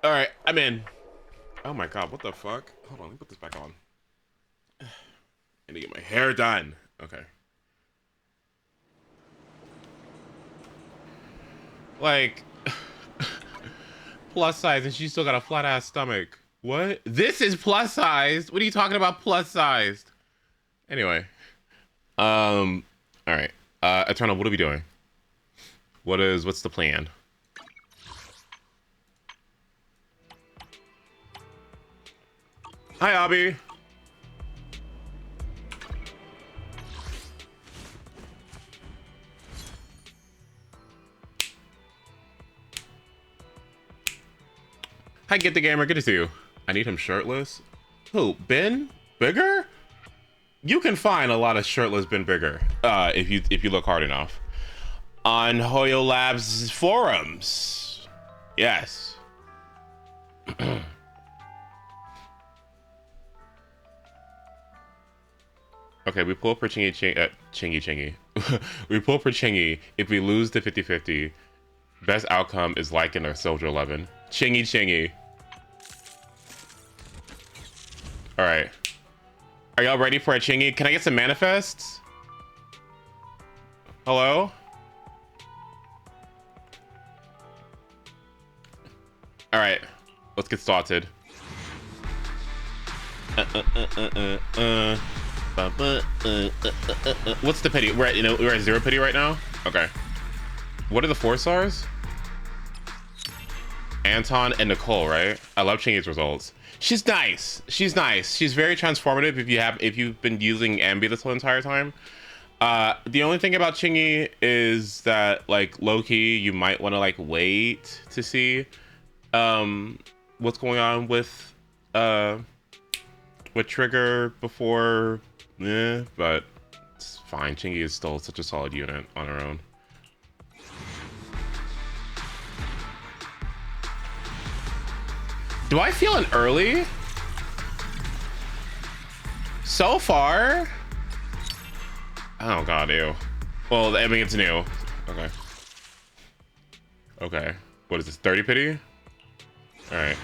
All right, I'm in. Oh my god, what the fuck? Hold on, let me put this back on. I need to get my hair done. Okay. Like, plus size, and she's still got a flat ass stomach. What? This is plus sized. What are you talking about, plus sized? Anyway, all right. Eternal, what are we doing? What's the plan? Hi, Abby. Hi, Get the Gamer. Good to see you. I need him shirtless. Who? Ben? Bigger? You can find a lot of shirtless Ben Bigger if you look hard enough on HOYO Labs forums. Yes. Okay, we pull for Chingy. We pull for Chingy. If we lose the 50-50, best outcome is liking a Soldier 11. Chingy. All right. Are y'all ready for a Chingy? Can I get some manifests? Hello? All right, let's get started. What's the pity? We're at 0 pity right now. Okay. What are the 4 stars? Anton and Nicole, right? I love Chingy's results. She's nice. She's very transformative if you've been using Ambi this whole entire time. The only thing about Chingy is that, like, low-key, you might want to, like, wait to see what's going on with Trigger before, but it's fine. Chingy is still such a solid unit on her own. Do I feel an early? So far? Oh god, ew. Well, I mean, it's new. Okay. Okay. What is this, 30 pity? Alright.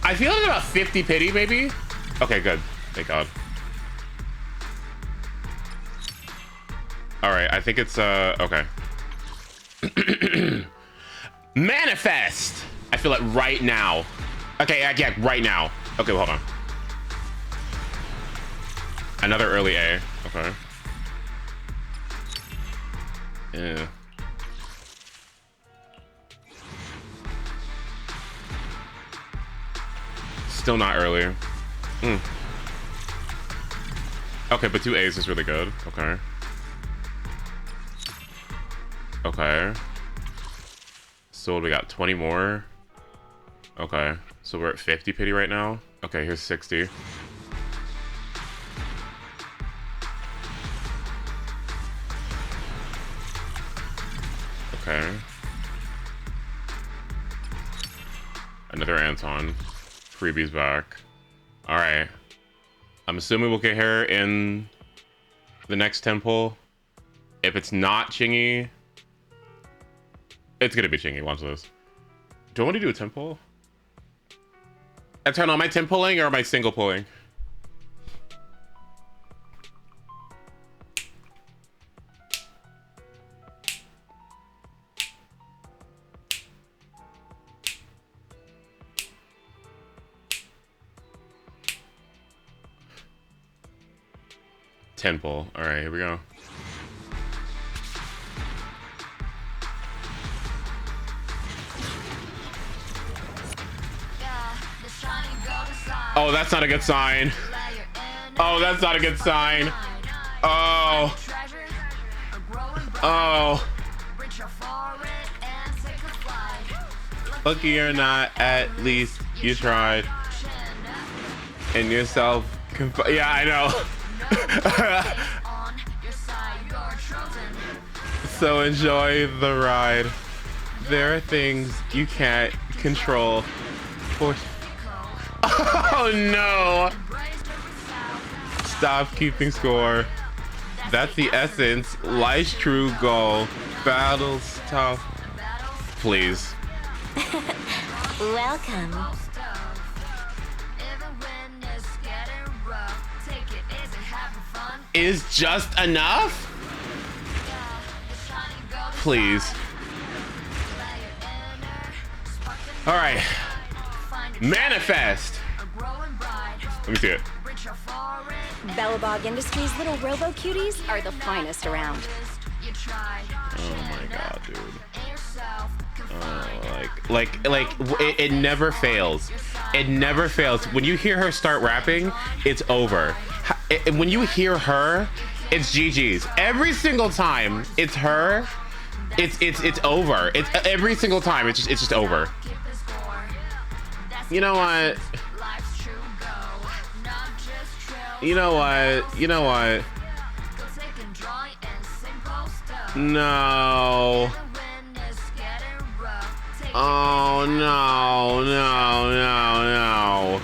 I feel like about 50 pity, maybe? Okay, good. Thank god. Alright, I think it's, okay. Manifest! I feel it right now. Okay, yeah, right now. Okay, well, hold on. Another early A. Okay. Yeah. Still not early. Okay, but 2 A's is really good. Okay. Okay. So we got 20 more. Okay. So we're at 50 pity right now. Okay, here's 60. Okay. Another Anton. Freebie's back. Alright. I'm assuming we'll get her in the next temple. If it's not Chingy, it's gonna be Chingy. Watch this. Do I want to do a temple? Eternal, am I tempoling or am I single pulling? Temple. All right, here we go. Oh, that's not a good sign. Oh, that's not a good sign. Oh. Oh. Lucky or not, at least you tried. And yourself. Yeah, I know. So enjoy the ride. There are things you can't control. Oh no! Stop keeping score. That's the essence. Life's true goal. Battle's tough. Please. Welcome. Is just enough? Please. All right. Manifest. Let me see it. Bellabog Industries' little robo-cuties are the finest around. Oh my god, dude. It never fails. It never fails. When you hear her start rapping, it's over. When you hear her, it's GG's. Every single time it's her, it's over. It's every single time it's just over. You know what? You know what? You know what? No. Oh no, no, no, no.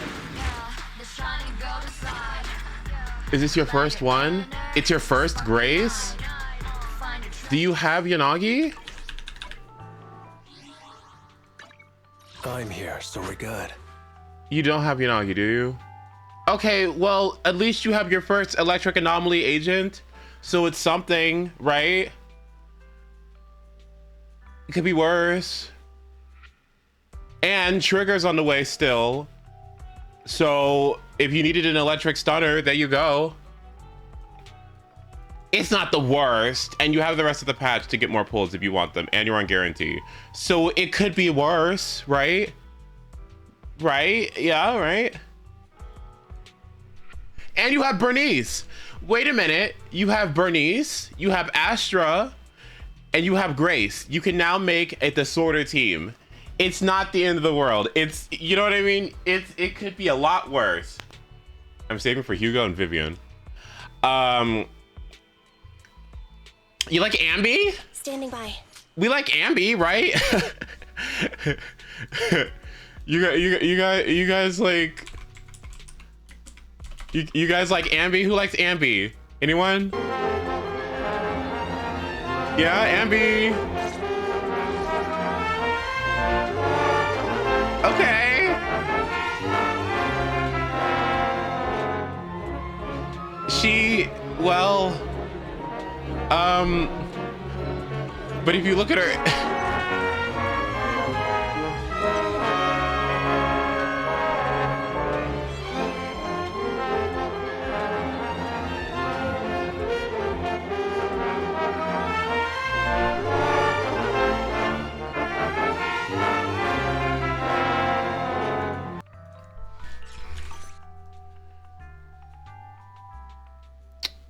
Is this your first one? It's your first Grace? Do you have Yanagi? I'm here, so we're good. You don't have Yanagi, do you? Okay, well, at least you have your first electric anomaly agent. So it's something, right? It could be worse. And Trigger's on the way still. So if you needed an electric stunner, there you go. It's not the worst. And you have the rest of the patch to get more pulls if you want them. And you're on guarantee. So it could be worse, right? Right? Yeah, right? And you have Bernice. Wait a minute. You have Bernice. You have Astra. And you have Grace. You can now make a disorder team. It's not the end of the world. It's, you know what I mean? It could be a lot worse. I'm saving for Hugo and Vivian. You like Ambi? Standing by. We like Ambi, right? you guys like you guys like Ambi? Who likes Ambi? Anyone? Yeah, Ambi. Okay. She, well, but if you look at her,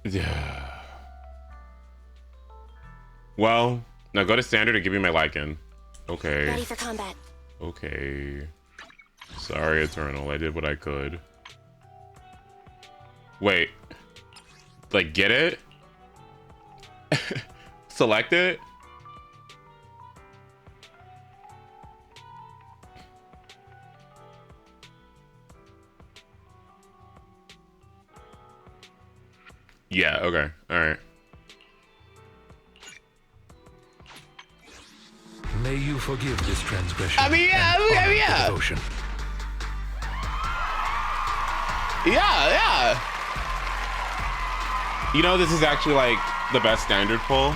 yeah. Well, now go to standard and give me my Lycan. Okay. Ready for combat. Okay. Sorry, Eternal. I did what I could. Wait. Like, get it? Select it? Yeah, okay. Alright. May you forgive this transgression. Yeah. Devotion. Yeah. You know, this is actually like the best standard pull,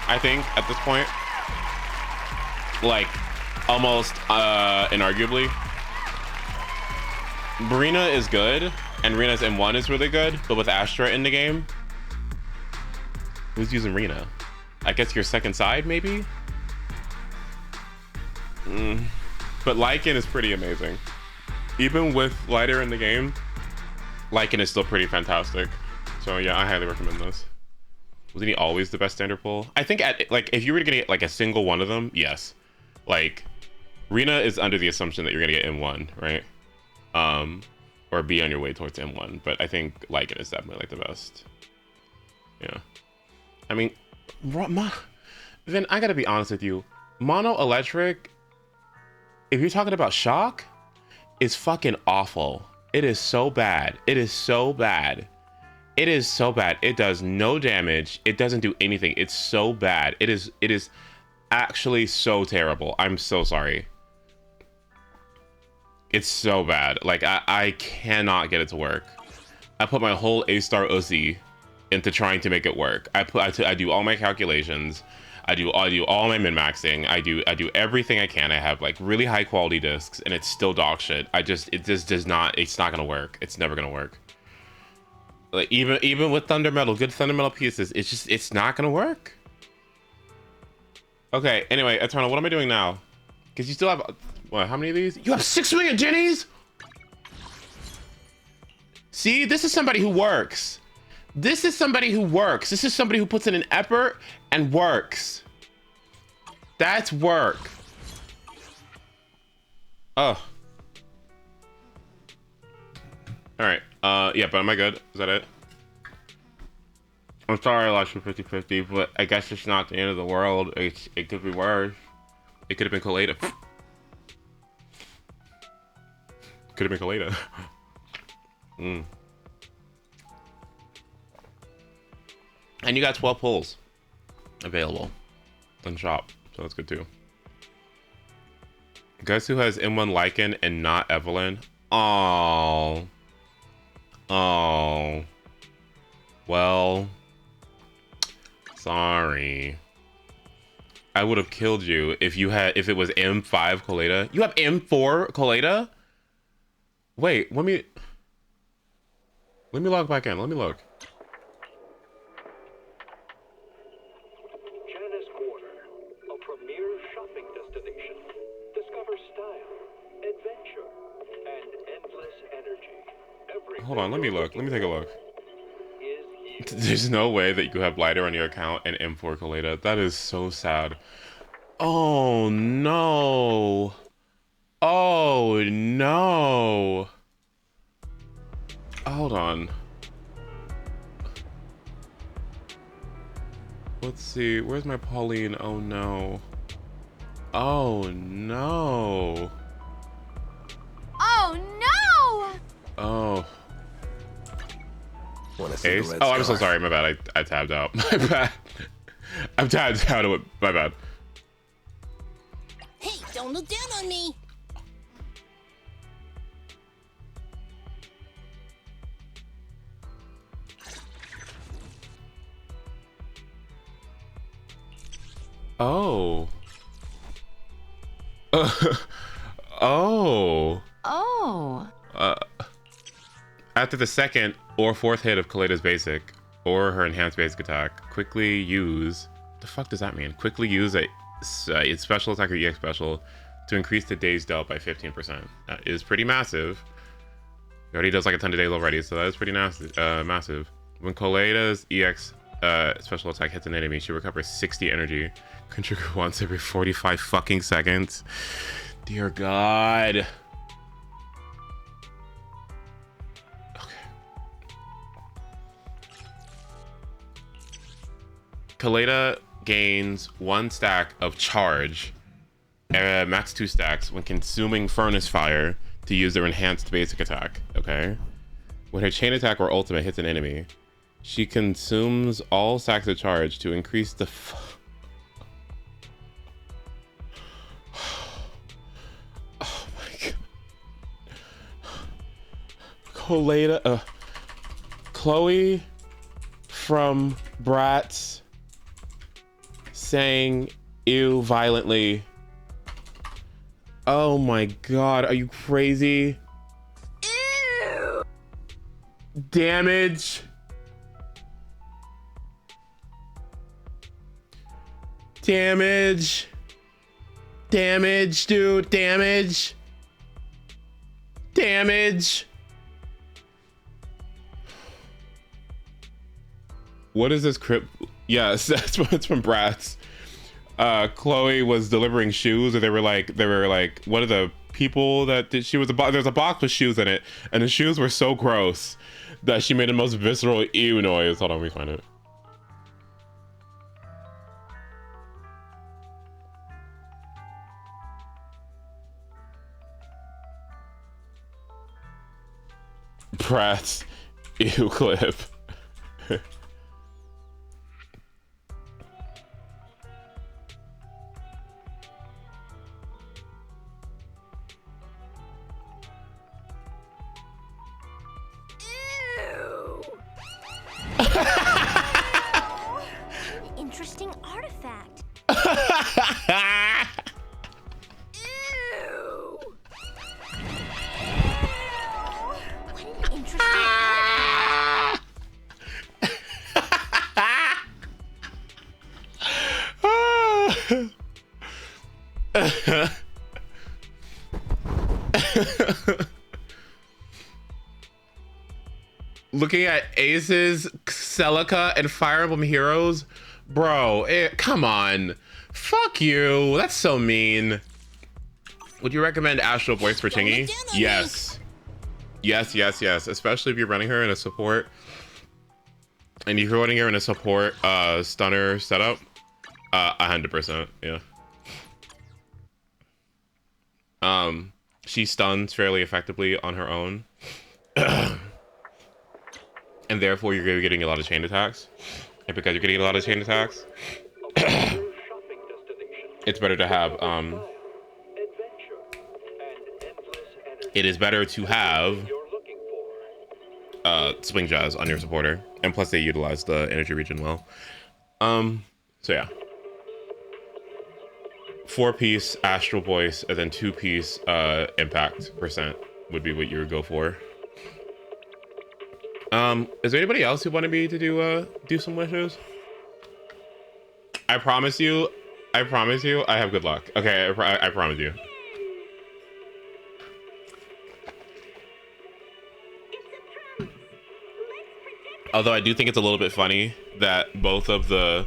I think, at this point. Like, almost inarguably. Marina is good, and Rina's M1 is really good, but with Astra in the game, who's using Rina? I guess your second side, maybe? But Lycan is pretty amazing. Even with Lighter in the game, Lycan is still pretty fantastic. So yeah, I highly recommend this. Wasn't he always the best standard pull? I think if you were to get like a single one of them, yes. Like, Rina is under the assumption that you're gonna get M1, right? Or be on your way towards M1. But I think Lycan is definitely like the best. Yeah. I mean, Vin, I gotta be honest with you. Mono Electric, if you're talking about shock, is fucking awful. It is so bad. It is so bad. It is so bad. It does no damage. It doesn't do anything. It's so bad. It is actually so terrible. I'm so sorry. It's so bad. Like I cannot get it to work. I put my whole A-star Uzi into trying to make it work. I do all my calculations. I do all my min-maxing. I do everything I can. I have like really high quality discs and it's still dog shit. It just does not, it's not gonna work. It's never gonna work. Like even with Thunder Metal, good Thunder Metal pieces, it's not gonna work. Okay, anyway, Eternal, what am I doing now? Because you still have, what, how many of these? You have 6 million Jennies? See, this is somebody who works. This is somebody who works. This is somebody who puts in an effort and works. That's work. Oh. All right. Yeah, but am I good? Is that it? I'm sorry I lost you 50-50, but I guess it's not the end of the world. It could be worse. It could have been Kaleda. Could have been Kaleda. And you got 12 pulls available in shop, so that's good too. Guess who has M1 Lycan and not Evelyn? Oh. Oh. Well. Sorry. I would have killed you if it was M5 Kaleda. You have M4 Kaleda? Wait, let me log back in. Let me look. Janice Quarter, a premier shopping destination. Discover style, adventure, and endless energy. Hold on, let me look. Let me take a look. There's no way that you could have Blighter on your account and M4 Kaleda. That is so sad. Oh no. Oh no. Hold on. Let's see. Where's my Pauline? Oh no. Oh no. Oh no! Oh. Wanna see the Ace? red Oh, I'm so scar? sorry. My bad. I tabbed out. My bad. I'm tabbed out. My bad. Hey, don't look down on me. Oh. Oh. Oh. After the second or fourth hit of Kaleda's basic or her enhanced basic attack, quickly use... What the fuck does that mean? Quickly use its special attack or EX special to increase the days dealt by 15%. That is pretty massive. It already does like a ton of days already, so that is pretty massive. When Kaleda's EX special attack hits an enemy, she recovers 60 energy. Can trigger once every 45 fucking seconds. Dear God. Kaleda gains 1 stack of charge, max 2 stacks, when consuming furnace fire to use their enhanced basic attack, okay? When her chain attack or ultimate hits an enemy, she consumes all stacks of charge to increase the... Oh my god. Kaleda, Chloe from Bratz saying ew violently. Oh my god, are you crazy? Ew. Damage. Damage. Damage, dude. Damage. Damage. What is this crypt? Yes, that's what it's from Bratz. Chloe was delivering shoes, and they were like, what are the people that did? She was there's a box with shoes in it, and the shoes were so gross that she made the most visceral ew noise. Hold on, let me find it. Bratz ew clip. What an interesting. Looking at Aces, Celica, and Fire Emblem Heroes, bro, come on. Fuck you. That's so mean. Would you recommend Astral Voice for Chingy? Yes. Yes, yes, yes. Especially if you're running her in a support. And if you're running her in a support stunner setup, 100%, yeah. She stuns fairly effectively on her own. And therefore you're gonna be getting a lot of chain attacks. And because you're getting a lot of chain attacks, it's better to have it is better to have swing jazz on your supporter. And plus they utilize the energy region well. So yeah. 4-piece Astral Voice and then 2-piece impact percent would be what you would go for. Is there anybody else who wanted me to do some wishes? I promise you, I have good luck. Okay, I promise you. Although I do think it's a little bit funny that both of the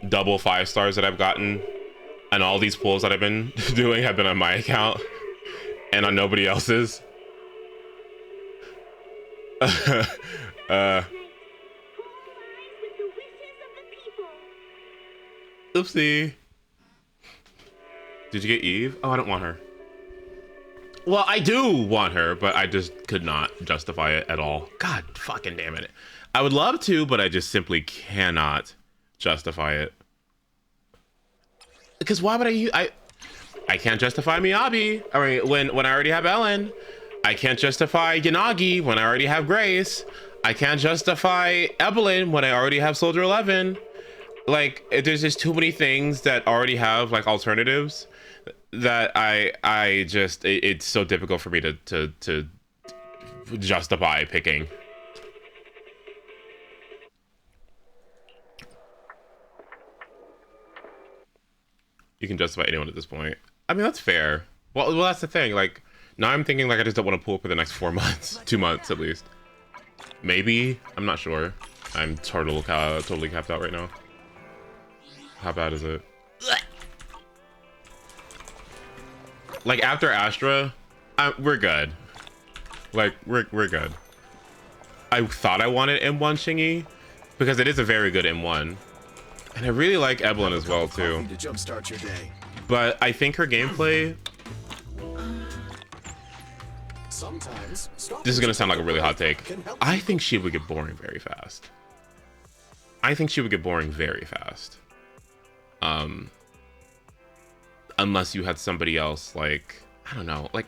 double 5 stars that I've gotten and all these pulls that I've been doing have been on my account and on nobody else's. Oopsie. Did you get Eve? Oh, I don't want her. Well, I do want her, but I just could not justify it at all. God fucking damn it. I would love to, but I just simply cannot justify it. Because why would I can't justify Miyabi. I mean, when I already have Ellen. I can't justify Yanagi when I already have Grace. I can't justify Evelyn when I already have Soldier 11. Like, there's just too many things that already have like alternatives that I just it's so difficult for me to justify picking. You can justify anyone at this point. I mean, that's fair. Well, that's the thing. Like, now I'm thinking like I just don't want to pull for the next 4 months, 2 months at least. Maybe, I'm not sure. I'm totally capped out right now. How bad is it? Like after Astra, we're good. Like we're good. I thought I wanted M1 Chingy because it is a very good M1, and I really like Evelyn as well too. To jumpstart your day. But I think her gameplay. Sometimes This is gonna sound like a really hot take. I think she would get boring very fast. Unless you had somebody else like, I don't know. I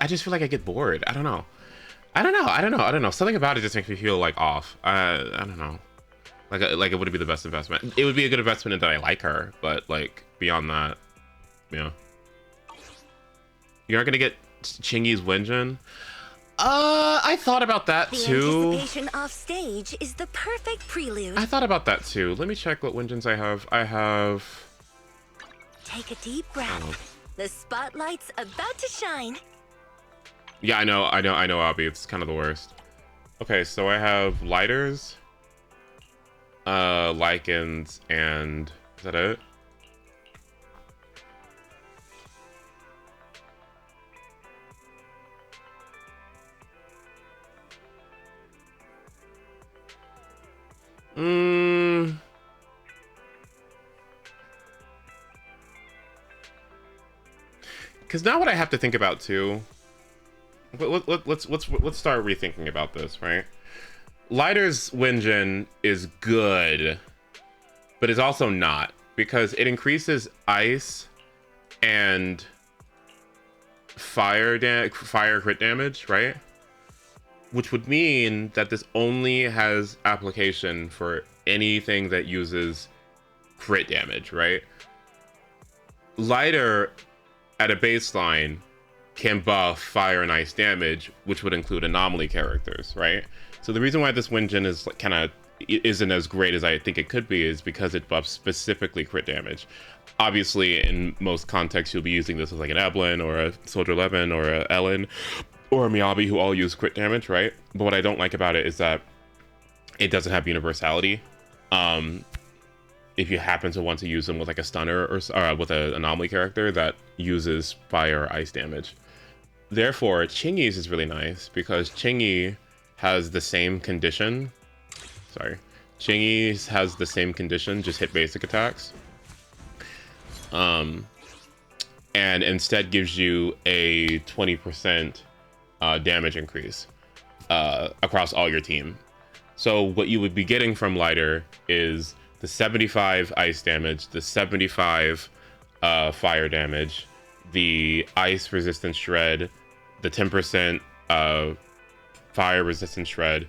just feel like I get bored. I don't know. Something about it just makes me feel like off. I don't know. Like it wouldn't be the best investment. It would be a good investment in that I like her, but like beyond that, yeah. You're not gonna get Chingy's Wenjin? I thought about that too. The anticipation off stage is the perfect prelude. I thought about that too. Let me check what Wenjins I have. I have. Take a deep breath. The spotlight's about to shine. Yeah, I know, Abby. It's kind of the worst. Okay, so I have lighters, lichens, and is that it? Because now what I have to think about too. Let's start rethinking about this, right? Lighter's Wenjin is good, but it's also not, because it increases ice and fire crit damage, right? Which would mean that this only has application for anything that uses crit damage, right? Lighter at a baseline can buff fire and ice damage, which would include anomaly characters, right? So the reason why this wind gen is kind of isn't as great as I think it could be is because it buffs specifically crit damage. Obviously, in most contexts, you'll be using this as like an Evelyn or a Soldier 11 or a Ellen or a Miyabi who all use crit damage, right? But what I don't like about it is that it doesn't have universality. If you happen to want to use them with like a stunner or with an anomaly character that uses fire or ice damage. Therefore, Chingy's is really nice because Chingy has the same condition. Chingy's has the same condition, just hit basic attacks. And instead gives you a 20% damage increase across all your team. So what you would be getting from Lighter is the 75 ice damage, the 75 fire damage, the ice resistance shred, the 10% fire resistance shred,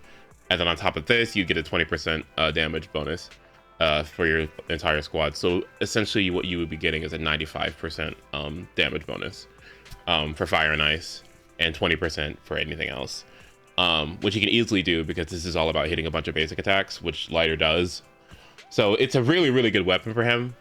and then on top of this, you get a 20% damage bonus for your entire squad. So essentially, what you would be getting is a 95% damage bonus for fire and ice, and 20% for anything else, which you can easily do because this is all about hitting a bunch of basic attacks, which Lighter does. So it's a really, really good weapon for him.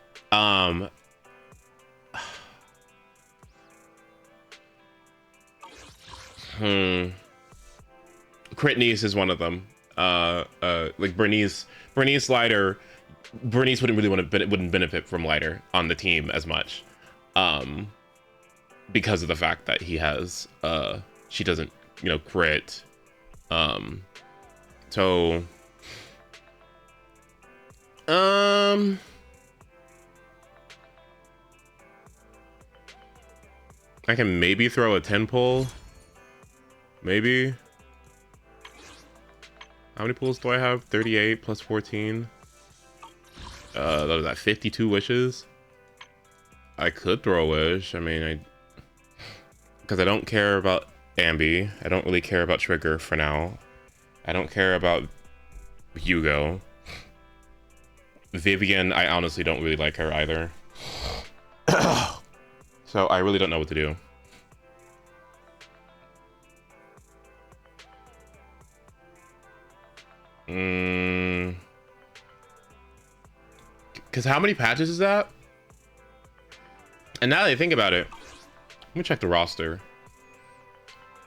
Critney's is one of them. Like Bernice Lighter, Bernice wouldn't benefit from Lighter on the team as much, because of the fact that he has she doesn't crit. So I can maybe throw a 10 pull. Maybe. How many pulls do I have? 38 plus 14. What is that? 52 wishes? I could throw a wish. I mean, because I don't care about Ambi. I don't really care about Trigger for now. I don't care about Hugo. Vivian, I honestly don't really like her either. So I really don't know what to do. Because how many patches is that? And now that I think about it, let me check the roster.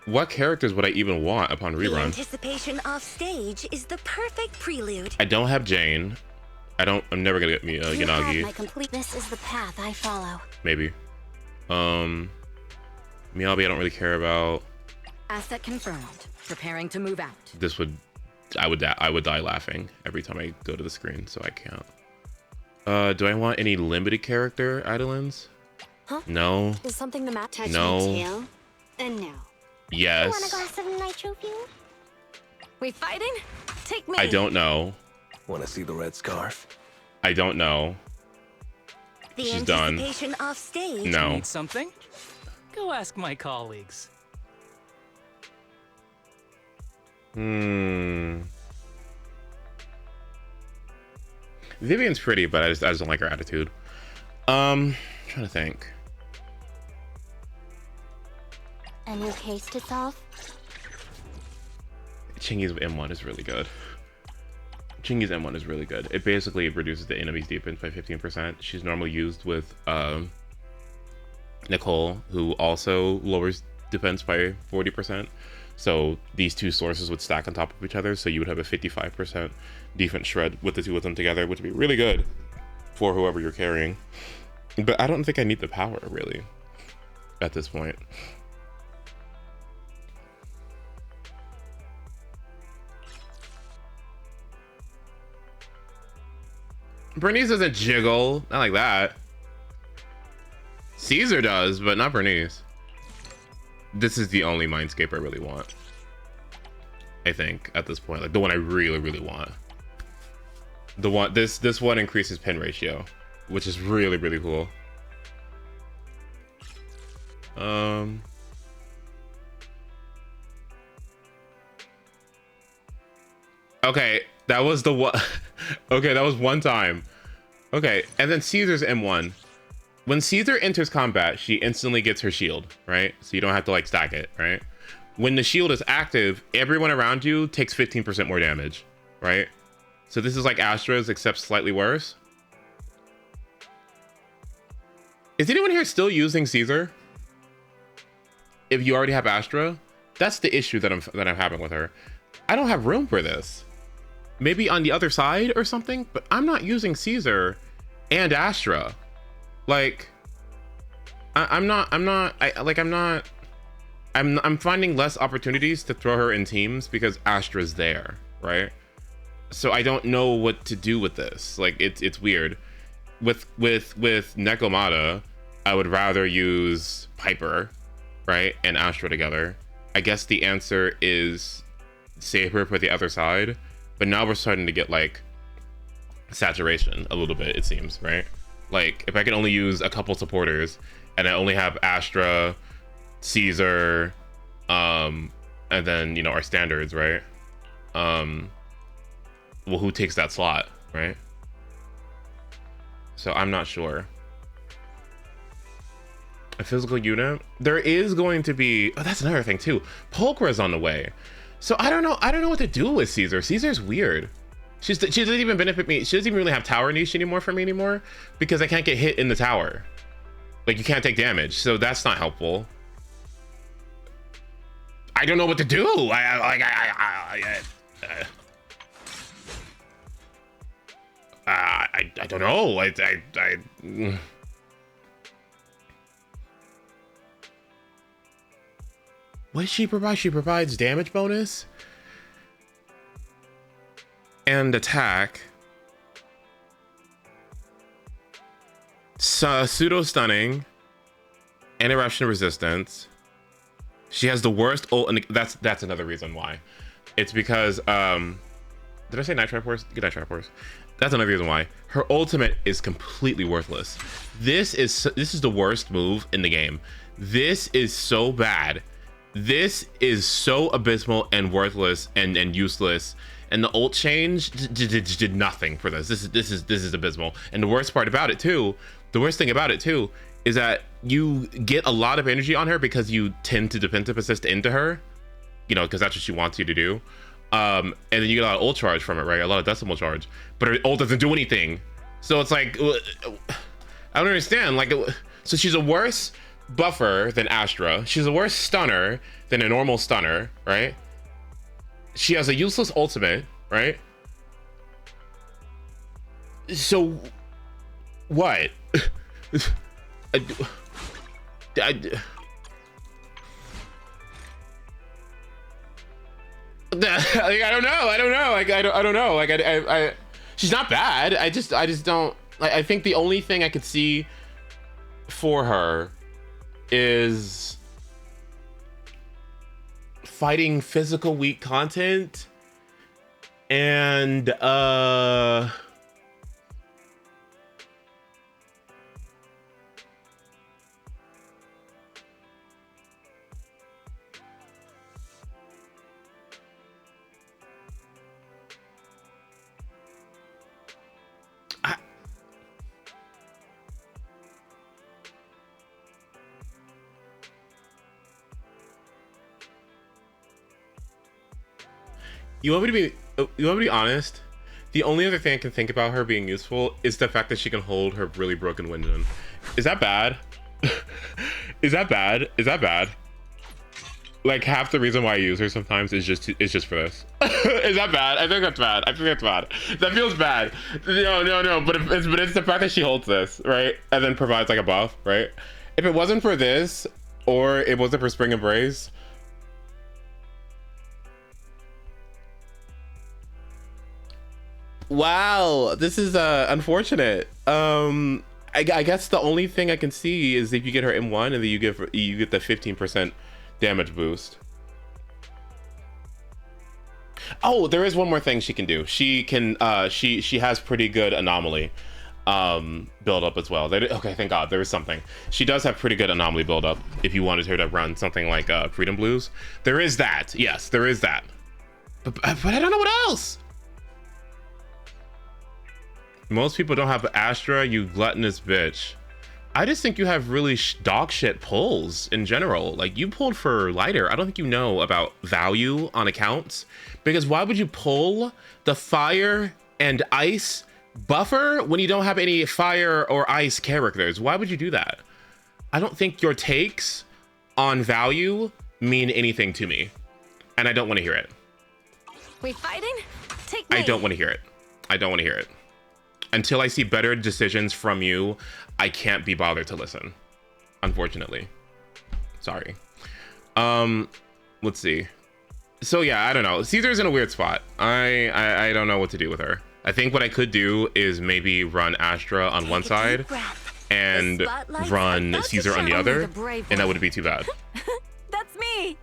What characters would I even want upon The rerun? anticipation off stage is the perfect prelude. I don't have Jane. I'm never gonna get me You have Yanagi. my complete. This is the path I follow. Maybe. Miyabi I don't really care about. Asset confirmed. Preparing to move out. This would, I would die laughing every time I go to the screen, so I can't. Do I want any limited character Idolins? Huh? No. Is something the map? Touch No. my tail. And now. Yes. Want a glass of nitro fuel? We fighting? Take me. I don't know. Want to see the red scarf? I don't know. The She's done. anticipation off stage. No. Need something? Go ask my colleagues. Vivian's pretty, but I just don't like her attitude. Trying to think. A new case to solve? Chingy's M1 is really good. Chingy's M1 is really good. It basically reduces the enemy's defense by 15%. She's normally used with Nicole, who also lowers defense by 40%. So these two sources would stack on top of each other, so you would have a 55% defense shred with the two of them together, which would be really good for whoever you're carrying. But I don't think I need the power, really, at this point. Bernice doesn't jiggle. Not like that. Caesar does, but not Bernice. This is the only Mindscape I really want. I think, at this point. Like, the one I really, really want. The one... This one increases pin ratio, which is really, really cool. Okay, that was the one... Okay, that was one time. Okay, and then Caesar's M1. When Caesar enters combat, she instantly gets her shield, right? So you don't have to like stack it, right? When the shield is active, everyone around you takes 15% more damage, right? So this is like Astra's, except slightly worse. Is anyone here still using Caesar? If you already have Astra, that's the issue that I'm having with her. I don't have room for this. Maybe on the other side or something, but I'm not using Caesar and Astra. Like, I'm finding less opportunities to throw her in teams because Astra's there, right? So I don't know what to do with this. Like, it's weird. With Nekomata, I would rather use Piper, right, and Astra together. I guess the answer is save her for the other side, but now we're starting to get like saturation a little bit, it seems, right? Like, if I can only use a couple supporters and I only have Astra, Caesar, and then, you know, our standards, right? Well, who takes that slot, right? So I'm not sure. A physical unit? There is going to be, oh, that's another thing too. Polkra's on the way. So I don't know what to do with Caesar. Caesar's weird. She doesn't even benefit me. She doesn't even really have tower niche anymore for me anymore because I can't get hit in the tower. Like, you can't take damage, so that's not helpful. I don't know what to do. I don't know. What does she provide? She provides damage bonus and attack. Pseudo stunning and eruption resistance. She has the worst ult, and that's another reason why. It's because did I say Night Force? Good Night Force. That's another reason why. Her ultimate is completely worthless. This is the worst move in the game. This is so bad. This is so abysmal and worthless and useless. And the ult change did nothing for this. This is abysmal. And the worst thing about it too, is that you get a lot of energy on her because you tend to defensive assist into her, you know, because that's what she wants you to do. And then you get a lot of ult charge from it, right? A lot of decimal charge, but her ult doesn't do anything. So it's like, I don't understand. Like, so she's a worse buffer than Astra. She's a worse stunner than a normal stunner, right? She has a useless ultimate, right? So what? I don't know. Like, she's not bad. I just don't. I think the only thing I could see for her is fighting physical weak content and you want me to be honest? The only other thing I can think about her being useful is the fact that she can hold her really broken Windon. Is that bad? Is that bad? Like, half the reason why I use her sometimes is just for this. Is that bad? I think that's bad. That feels bad. No. But it's the fact that she holds this, right, and then provides like a buff, right? If it wasn't for this, or it wasn't for Spring Embrace. Wow, this is unfortunate. I guess the only thing I can see is if you get her M1 and then you get the 15% damage boost. Oh, there is one more thing she can do. She can she has pretty good anomaly build up as well. Okay, thank God, there is something. She does have pretty good anomaly build up if you wanted her to run something like Freedom Blues. There is that. Yes, there is that. But I don't know what else. Most people don't have Astra, you gluttonous bitch. I just think you have really dog shit pulls in general. Like, you pulled for lighter. I don't think you know about value on accounts, because why would you pull the fire and ice buffer when you don't have any fire or ice characters? Why would you do that? I don't think your takes on value mean anything to me, and I don't want to hear it. We fighting? Take me. I don't want to hear it. I don't want to hear it. Until I see better decisions from you, I can't be bothered to listen. Unfortunately. Sorry. Let's see. So yeah, I don't know. Caesar's in a weird spot. I don't know what to do with her. I think what I could do is maybe run Astra on one side and run Caesar on the other, and that wouldn't be too bad. That's me.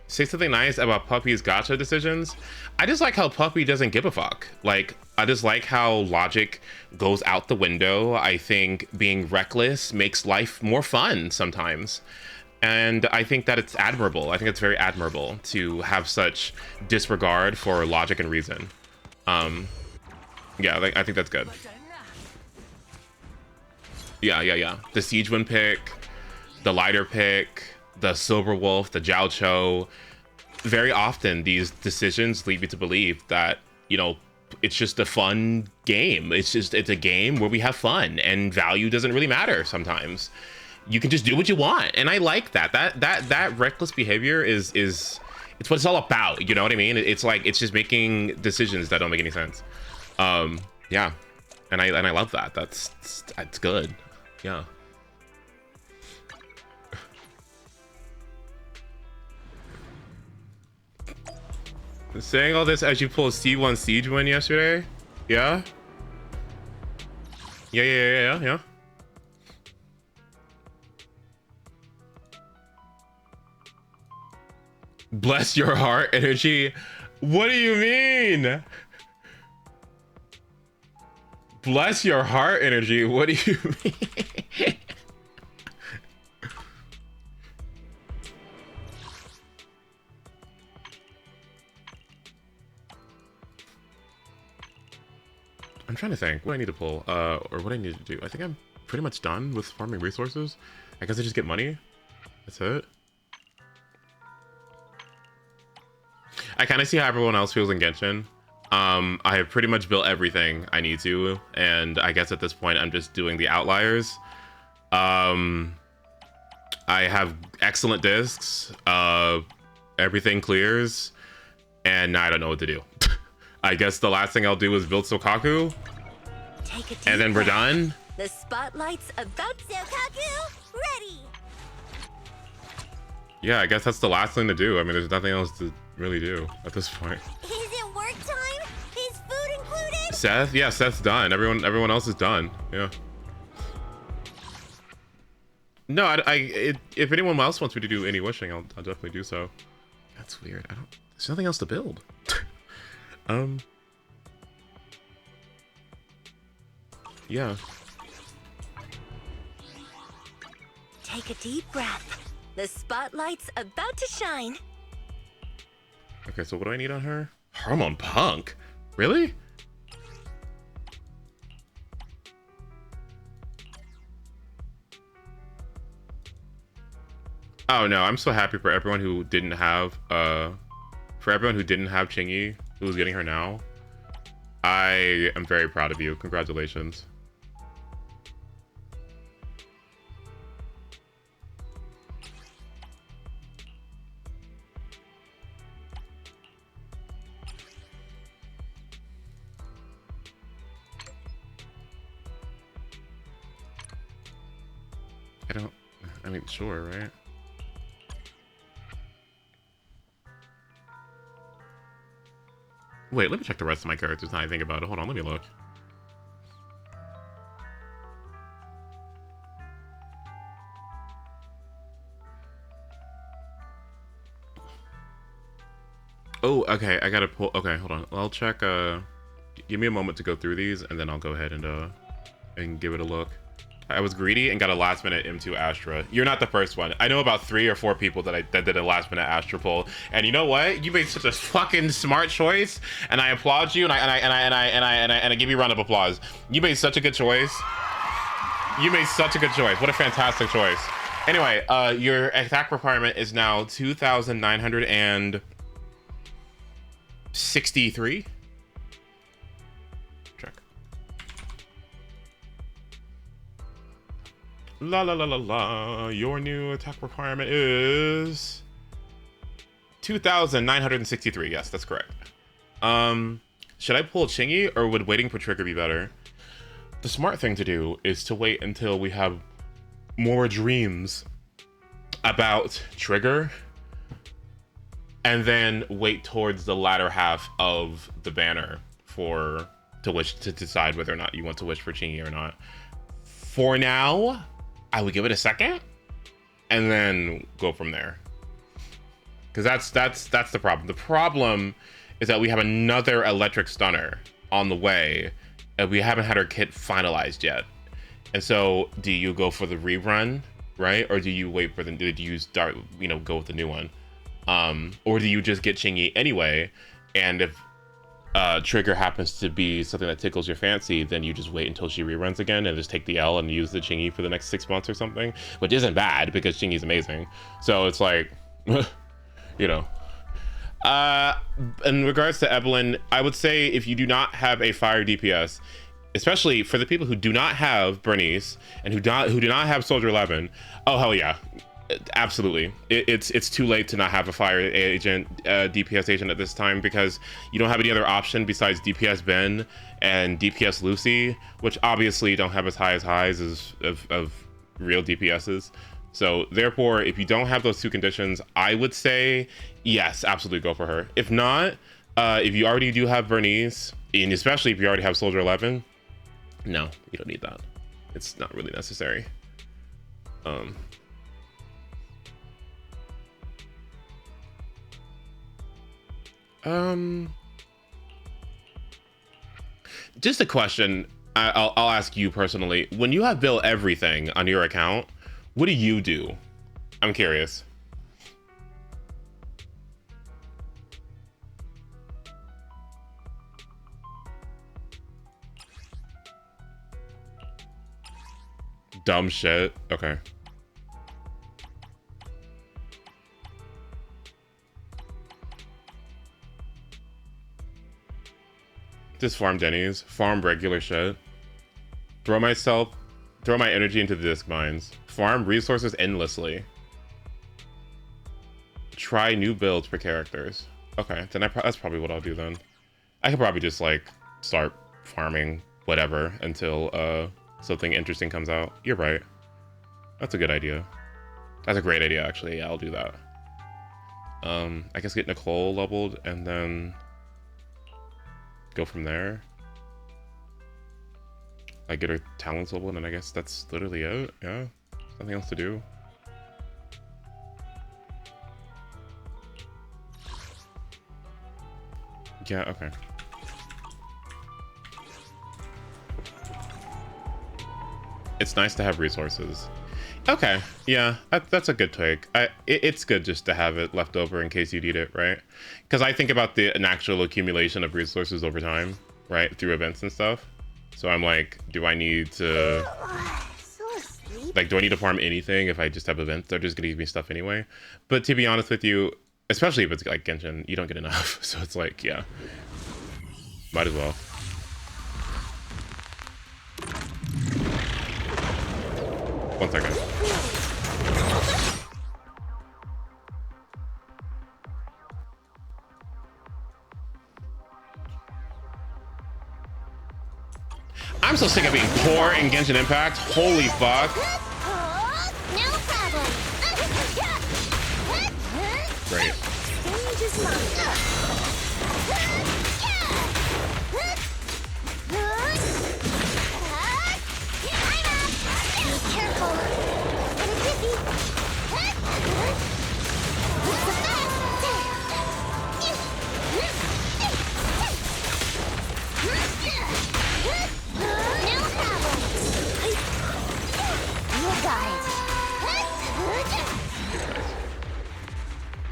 Say something nice about Puppy's gacha decisions. I just like how Puppy doesn't give a fuck. Like, I just like how logic goes out the window. I think being reckless makes life more fun sometimes. And I think that it's admirable. I think it's very admirable to have such disregard for logic and reason. Yeah, like, I think that's good. Yeah. The Siege Wind pick, the Lighter pick, the Silver Wolf, the Jiao Cho. Very often these decisions lead me to believe that, you know, it's just a fun game. It's a game where we have fun, and value doesn't really matter sometimes. You can just do what you want, and I like that. That reckless behavior is it's what it's all about. You know what I mean? It's like, it's just making decisions that don't make any sense. Yeah, and I love that. That's good. Yeah. Saying all this as you pull C1 Siege win yesterday? Yeah? Yeah. Bless your heart energy. What do you mean? Bless your heart energy. What do you mean? I'm trying to think what I need to pull, or what I need to do. I think I'm pretty much done with farming resources. I guess I just get money. That's it. I kind of see how everyone else feels in Genshin. I have pretty much built everything I need to, and I guess at this point I'm just doing the outliers. I have excellent discs. Everything clears, and now I don't know what to do. I guess the last thing I'll do is build Sokaku, and then we're done. The spotlight's about Sokaku ready. Yeah, I guess that's the last thing to do. I mean, there's nothing else to really do at this point. Is it work time? Is food included? Seth? Yeah, Seth's done. Everyone else is done. Yeah. No, if anyone else wants me to do any wishing, I'll definitely do so. That's weird. There's nothing else to build. Yeah. Take a deep breath. The spotlight's about to shine. Okay, so what do I need on her? Hormone Punk? Really? Oh no, I'm so happy for everyone who didn't have Chingy, who's getting her now. I am very proud of you. Congratulations. I mean, sure, right? Wait, let me check the rest of my characters now I think about it. Hold on, let me look. Oh, okay, I gotta pull. Okay, hold on. I'll check. Give me a moment to go through these, and then I'll go ahead and give it a look. I was greedy and got a last minute M2 Astra. You're not the first one. I know about 3 or 4 people that did a last minute Astra pull. And you know what? You made such a fucking smart choice, and I applaud you, and I give you a round of applause. You made such a good choice. You made such a good choice. What a fantastic choice. Anyway, your attack requirement is now 2,963. Check. La la la la la. Your new attack requirement is 2,963. Yes, that's correct. Should I pull Chingy, or would waiting for trigger be better? The smart thing to do is to wait until we have more dreams about trigger, and then wait towards the latter half of the banner to decide whether or not you want to wish for Chingy or not. For now, I would give it a second and then go from there. Because that's the problem. The problem is that we have another electric stunner on the way, and we haven't had our kit finalized yet. And so, do you go for the rerun, right? Or do you wait for do you start, go with the new one? Or do you just get Chingy anyway? And if trigger happens to be something that tickles your fancy, then you just wait until she reruns again and just take the L and use the Chingy for the next 6 months or something, which isn't bad because Chingy's amazing. So it's like, in regards to Evelyn, I would say if you do not have a fire DPS, especially for the people who do not have Bernice and who do not have Soldier 11, oh hell yeah, absolutely. It's too late to not have a fire agent, DPS agent at this time, because you don't have any other option besides DPS Ben and DPS Lucy, which obviously don't have as high as highs of real DPSs. So therefore, if you don't have those two conditions, I would say yes, absolutely go for her. If not, if you already do have Bernice, and especially if you already have Soldier 11, no, you don't need that. It's not really necessary. Just a question. I'll ask you personally. When you have built everything on your account, what do you do? I'm curious. Dumb shit. Okay. Just farm Denny's, farm regular shit. Throw my energy into the disc mines. Farm resources endlessly. Try new builds for characters. Okay, then that's probably what I'll do then. I could probably just like start farming whatever until something interesting comes out. You're right. That's a good idea. That's a great idea, actually. Yeah, I'll do that. I guess get Nicole leveled and then go from there. I get her talents leveled, and I guess that's literally it. Yeah, nothing else to do. Yeah, okay. It's nice to have resources. Okay, yeah, that's a good take. It's good just to have it left over in case you need it, right? Because I think about an actual accumulation of resources over time, right, through events and stuff. So I'm like, do I need to, like, do I need to farm anything if I just have events? They're just gonna give me stuff anyway. But to be honest with you, especially if it's like Genshin, you don't get enough. So it's like, yeah, might as well. One second. I'm so sick of being poor in Genshin Impact. Holy fuck. No problem. Great. Be careful. Get a dizzy. No problem.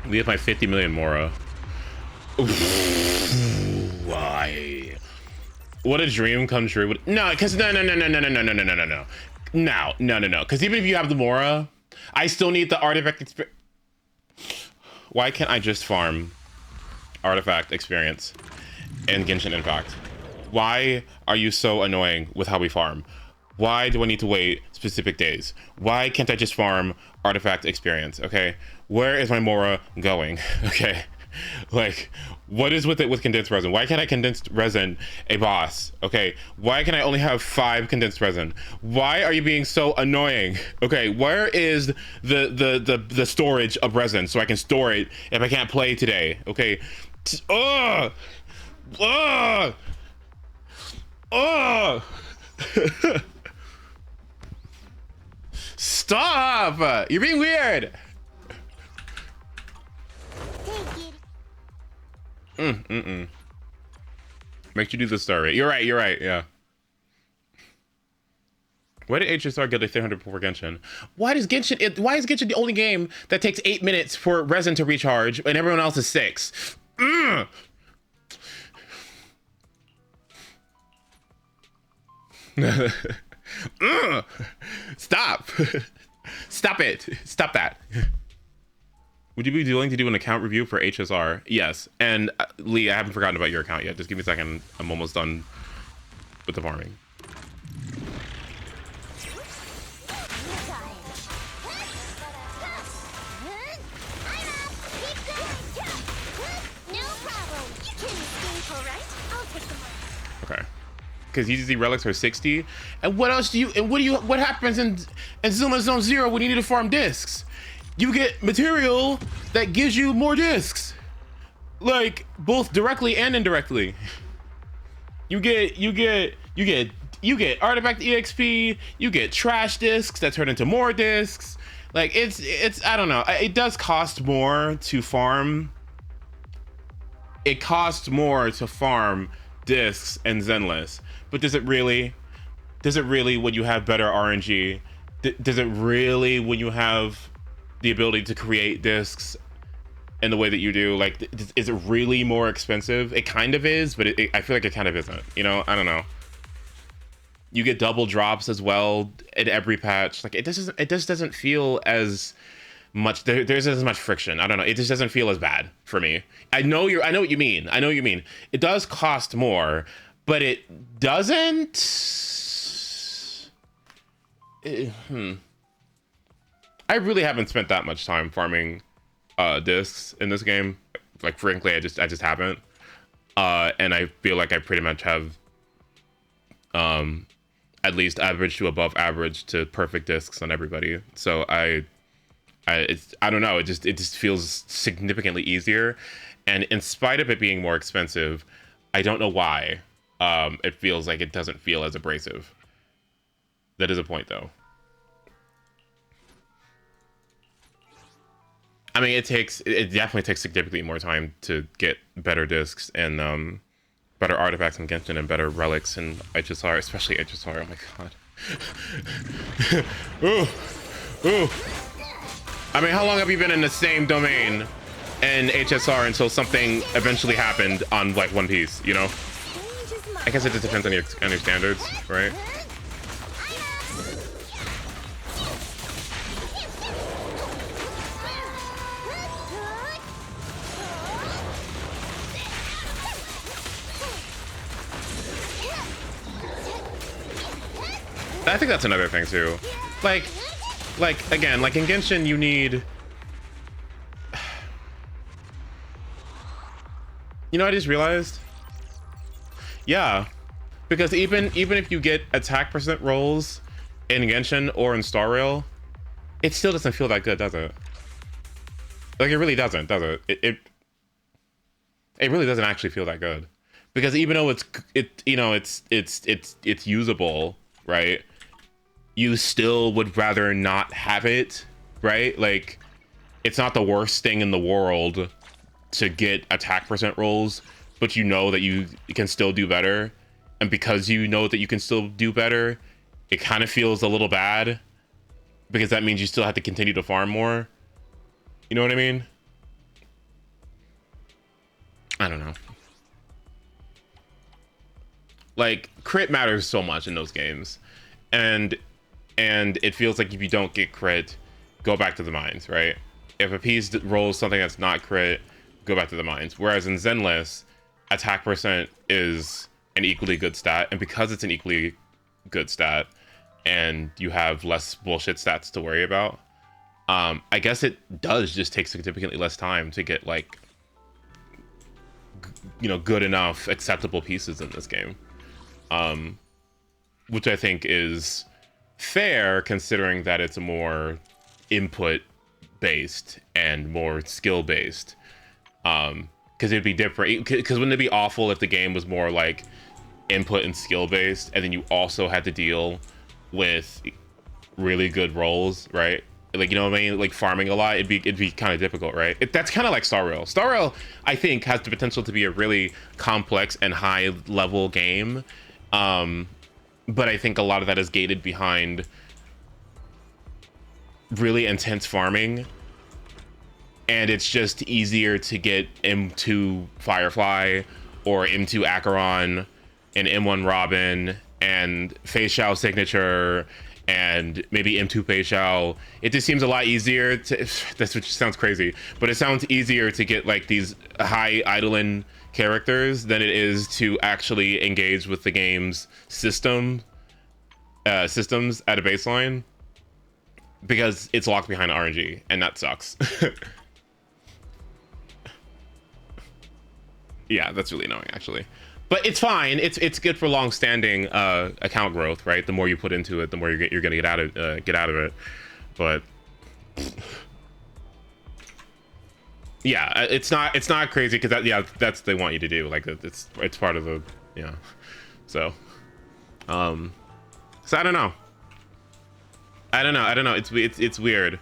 We have my 50 million Mora. Why? What a dream come true. No, because no. Because even if you have the Mora, I still need the artifact experience. Why can't I just farm artifact experience in Genshin Impact? Why are you so annoying with how we farm? Why do I need to wait specific days? Why can't I just farm artifact experience? Okay, where is my Mora going? Okay, like, what is with it with condensed resin? Why can't I condensed resin a boss? Okay, why can I only have 5 condensed resin? Why are you being so annoying? Okay, where is the storage of resin so I can store it if I can't play today? Okay, Stop! You're being weird. Make you do the star rate. You're right, yeah. Why did HSR get a 300 for Genshin? Why is Genshin the only game that takes 8 minutes for resin to recharge and everyone else is 6? Stop. Stop it. Stop that. Would you be willing to do an account review for HSR? Yes. And Lee, I haven't forgotten about your account yet. Just give me a second. I'm almost done with the farming. Okay. Because ZZZ relics are 60. And what else what happens in Zuma Zone Zero when you need to farm discs? You get material that gives you more discs, like both directly and indirectly. You get artifact exp, you get trash discs that turn into more discs. Like it's I don't know. It does cost more to farm. It costs more to farm discs and Zenless, but does it really? Does it really when you have better RNG? Does it really when you have the ability to create discs in the way that you do? Like, is it really more expensive? It kind of is, but I feel like it kind of isn't. You know, I don't know. You get double drops as well in every patch. Like, it just doesn't feel as much. There's as much friction. I don't know. It just doesn't feel as bad for me. I know what you mean. It does cost more, but it doesn't. I really haven't spent that much time farming discs in this game. Like, frankly, I just haven't. And I feel like I pretty much have at least average to above average to perfect discs on everybody. So I don't know. It just feels significantly easier. And in spite of it being more expensive, I don't know why it feels like it doesn't feel as abrasive. That is a point, though. I mean, it definitely takes significantly more time to get better discs and better artifacts in Genshin and better relics in HSR, especially HSR. Oh my god. Ooh. I mean, how long have you been in the same domain in HSR until something eventually happened on like One Piece? You know? I guess it just depends on your standards, right? I think that's another thing too. Like again, like in Genshin, you need. You know, I just realized. Yeah, because even if you get attack percent rolls in Genshin or in Star Rail, it still doesn't feel that good, does it? Like, it really doesn't, does it? It really doesn't actually feel that good, because even though it's usable, right? You still would rather not have it, right? Like, it's not the worst thing in the world to get attack percent rolls, but you know that you can still do better. And because you know that you can still do better, it kind of feels a little bad, because that means you still have to continue to farm more. You know what I mean? I don't know. Like, crit matters so much in those games, and it feels like if you don't get crit, go back to the mines, right? If a piece rolls something that's not crit, go back to the mines. Whereas in Zenless, attack percent is an equally good stat, and because it's an equally good stat, and you have less bullshit stats to worry about, I guess it does just take significantly less time to get, like, you know, good enough, acceptable pieces in this game. Which I think is fair, considering that it's more input based and more skill based. Because it'd be different. Because wouldn't it be awful if the game was more like input and skill based, and then you also had to deal with really good rolls, right? Like, you know what I mean? Like farming a lot, it'd be kind of difficult, right? That's kind of like Star Rail. Star Rail, I think, has the potential to be a really complex and high level game. But I think a lot of that is gated behind really intense farming, and it's just easier to get M2 Firefly or M2 Acheron and M1 Robin and Fei Xiao Signature and maybe M2 Fei Xiao. It just seems a lot easier to, that's which sounds crazy, but it sounds easier to get like these high idling characters than it is to actually engage with the game's systems at a baseline, because it's locked behind RNG, and that sucks. Yeah, that's really annoying, actually. But it's fine. It's good for long-standing account growth, right? The more you put into it, the more you're gonna get out of it. But yeah, it's not crazy, because that's they want you to do. Like, it's part of the, yeah. So I don't know. It's weird.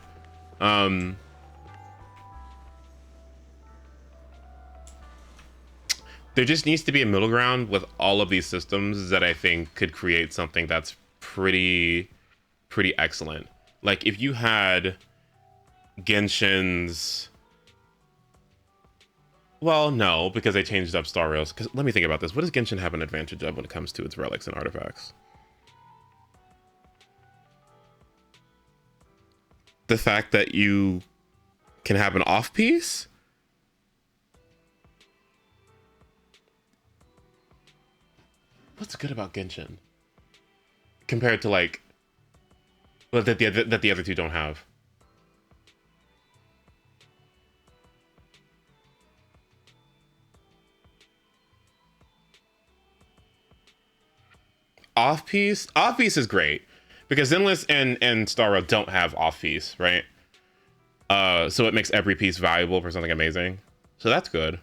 There just needs to be a middle ground with all of these systems that I think could create something that's pretty excellent. Like, if you had Genshin's, well, no, because they changed up Star Rails. Because let me think about this. What does Genshin have an advantage of when it comes to its relics and artifacts? The fact that you can have an off piece? What's good about Genshin compared to, like, well, that the other two don't have? Off piece is great, because Zenless and Star Rail don't have off piece, right? So it makes every piece valuable for something amazing. So that's good.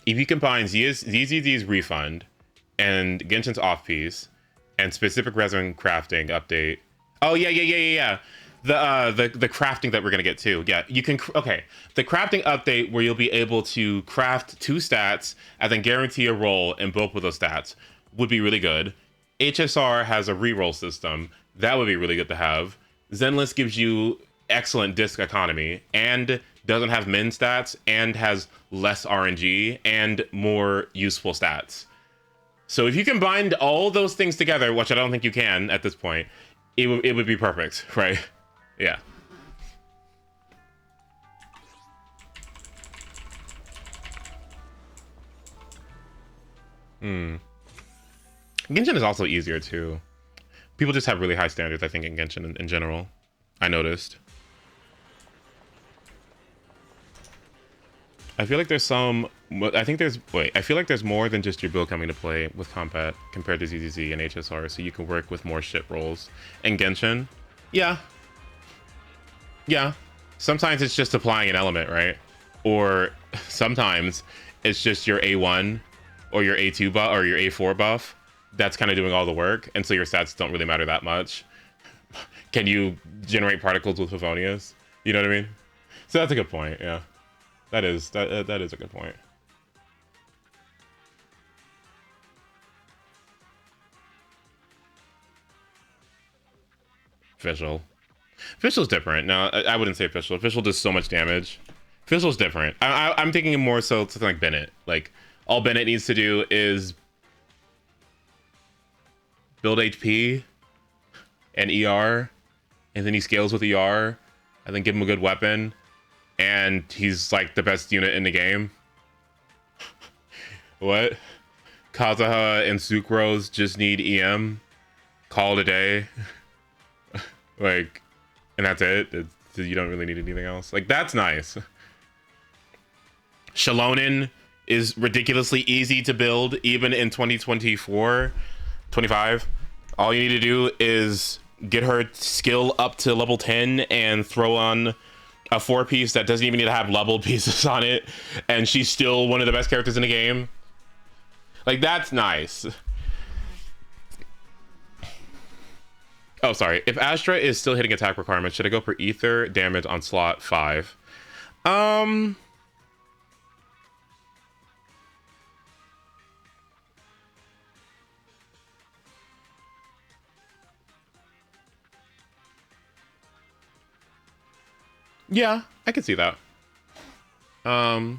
If you combine ZZZ's refund and Genshin's off piece and specific resin crafting update. Oh yeah. The crafting that we're gonna get too. Yeah, you can. Okay, the crafting update where you'll be able to craft 2 stats and then guarantee a roll in both of those stats would be really good. HSR has a reroll system that would be really good to have. Zenless gives you excellent disc economy and doesn't have min stats and has less RNG and more useful stats. So if you combined all those things together, which I don't think you can at this point, it would be perfect, right? Yeah. Genshin is also easier too. People just have really high standards, I think, in Genshin in general. I noticed. I feel like there's some. I feel like there's more than just your build coming to play with combat compared to ZZZ and HSR, so you can work with more shit rolls. And Genshin, yeah. Sometimes it's just applying an element, right? Or sometimes it's just your A1 or your A2 buff or your A4 buff that's kind of doing all the work, and so your stats don't really matter that much. Can you generate particles with Favonius? You know what I mean? So that's a good point. Yeah. That is a good point. Official's different. No, I wouldn't say official. Official does so much damage Fizzle's different. I'm thinking more so something like Bennett. Like, all Bennett needs to do is build HP and ER, and then he scales with ER, and then give him a good weapon, and he's like the best unit in the game. What? Kazuha and Sucrose just need EM. Call it a day. Like, and that's it. You don't really need anything else. Like, that's nice. Shalonen is ridiculously easy to build, even in 2024, 25. All you need to do is get her skill up to level 10 and throw on a 4-piece that doesn't even need to have leveled pieces on it, and she's still one of the best characters in the game. Like, that's nice. Oh, sorry. If Astra is still hitting attack requirements, should I go for ether damage on slot 5? Yeah, I could see that. I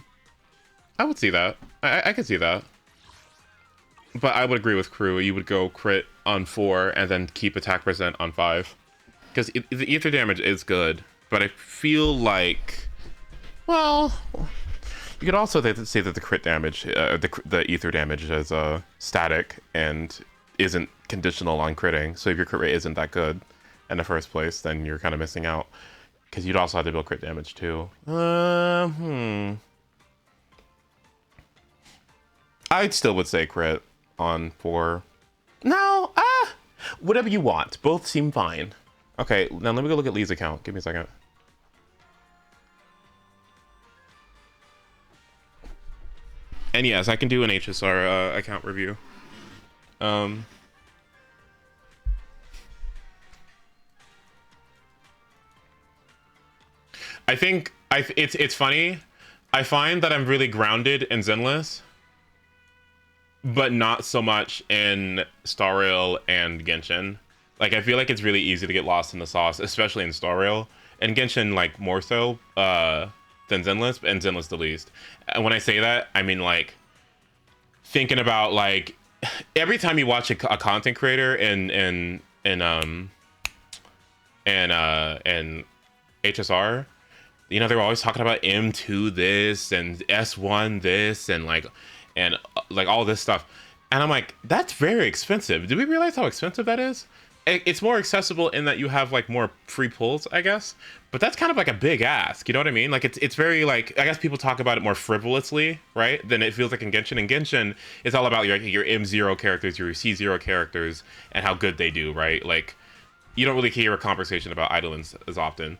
would see that. I could see that. But I would agree with Crew. You would go crit on 4 and then keep attack percent on 5. Because the ether damage is good. But I feel like... Well... You could also say that the crit damage, the ether damage is static and isn't conditional on critting. So if your crit rate isn't that good in the first place, then you're kind of missing out. Because you'd also have to build crit damage too. I still would say crit on 4. No, whatever you want. Both seem fine. Okay, now let me go look at Lee's account. Give me a second. And yes, I can do an HSR account review. I think it's funny. I find that I'm really grounded in Zenless, but not so much in Star Rail and Genshin. Like, I feel like it's really easy to get lost in the sauce, especially in Star Rail, and Genshin like more so than Zenless, and Zenless the least. And when I say that, I mean like thinking about like every time you watch a content creator in HSR. You know, they were always talking about M2 this and S1 this and like all this stuff. And I'm like, that's very expensive. Do we realize how expensive that is? It's more accessible in that you have like more free pulls, I guess. But that's kind of like a big ask. You know what I mean? Like it's very like, I guess people talk about it more frivolously, right? Than it feels like in Genshin. In Genshin, it's all about your M0 characters, your C0 characters, and how good they do, right? Like, you don't really hear a conversation about idleness as often.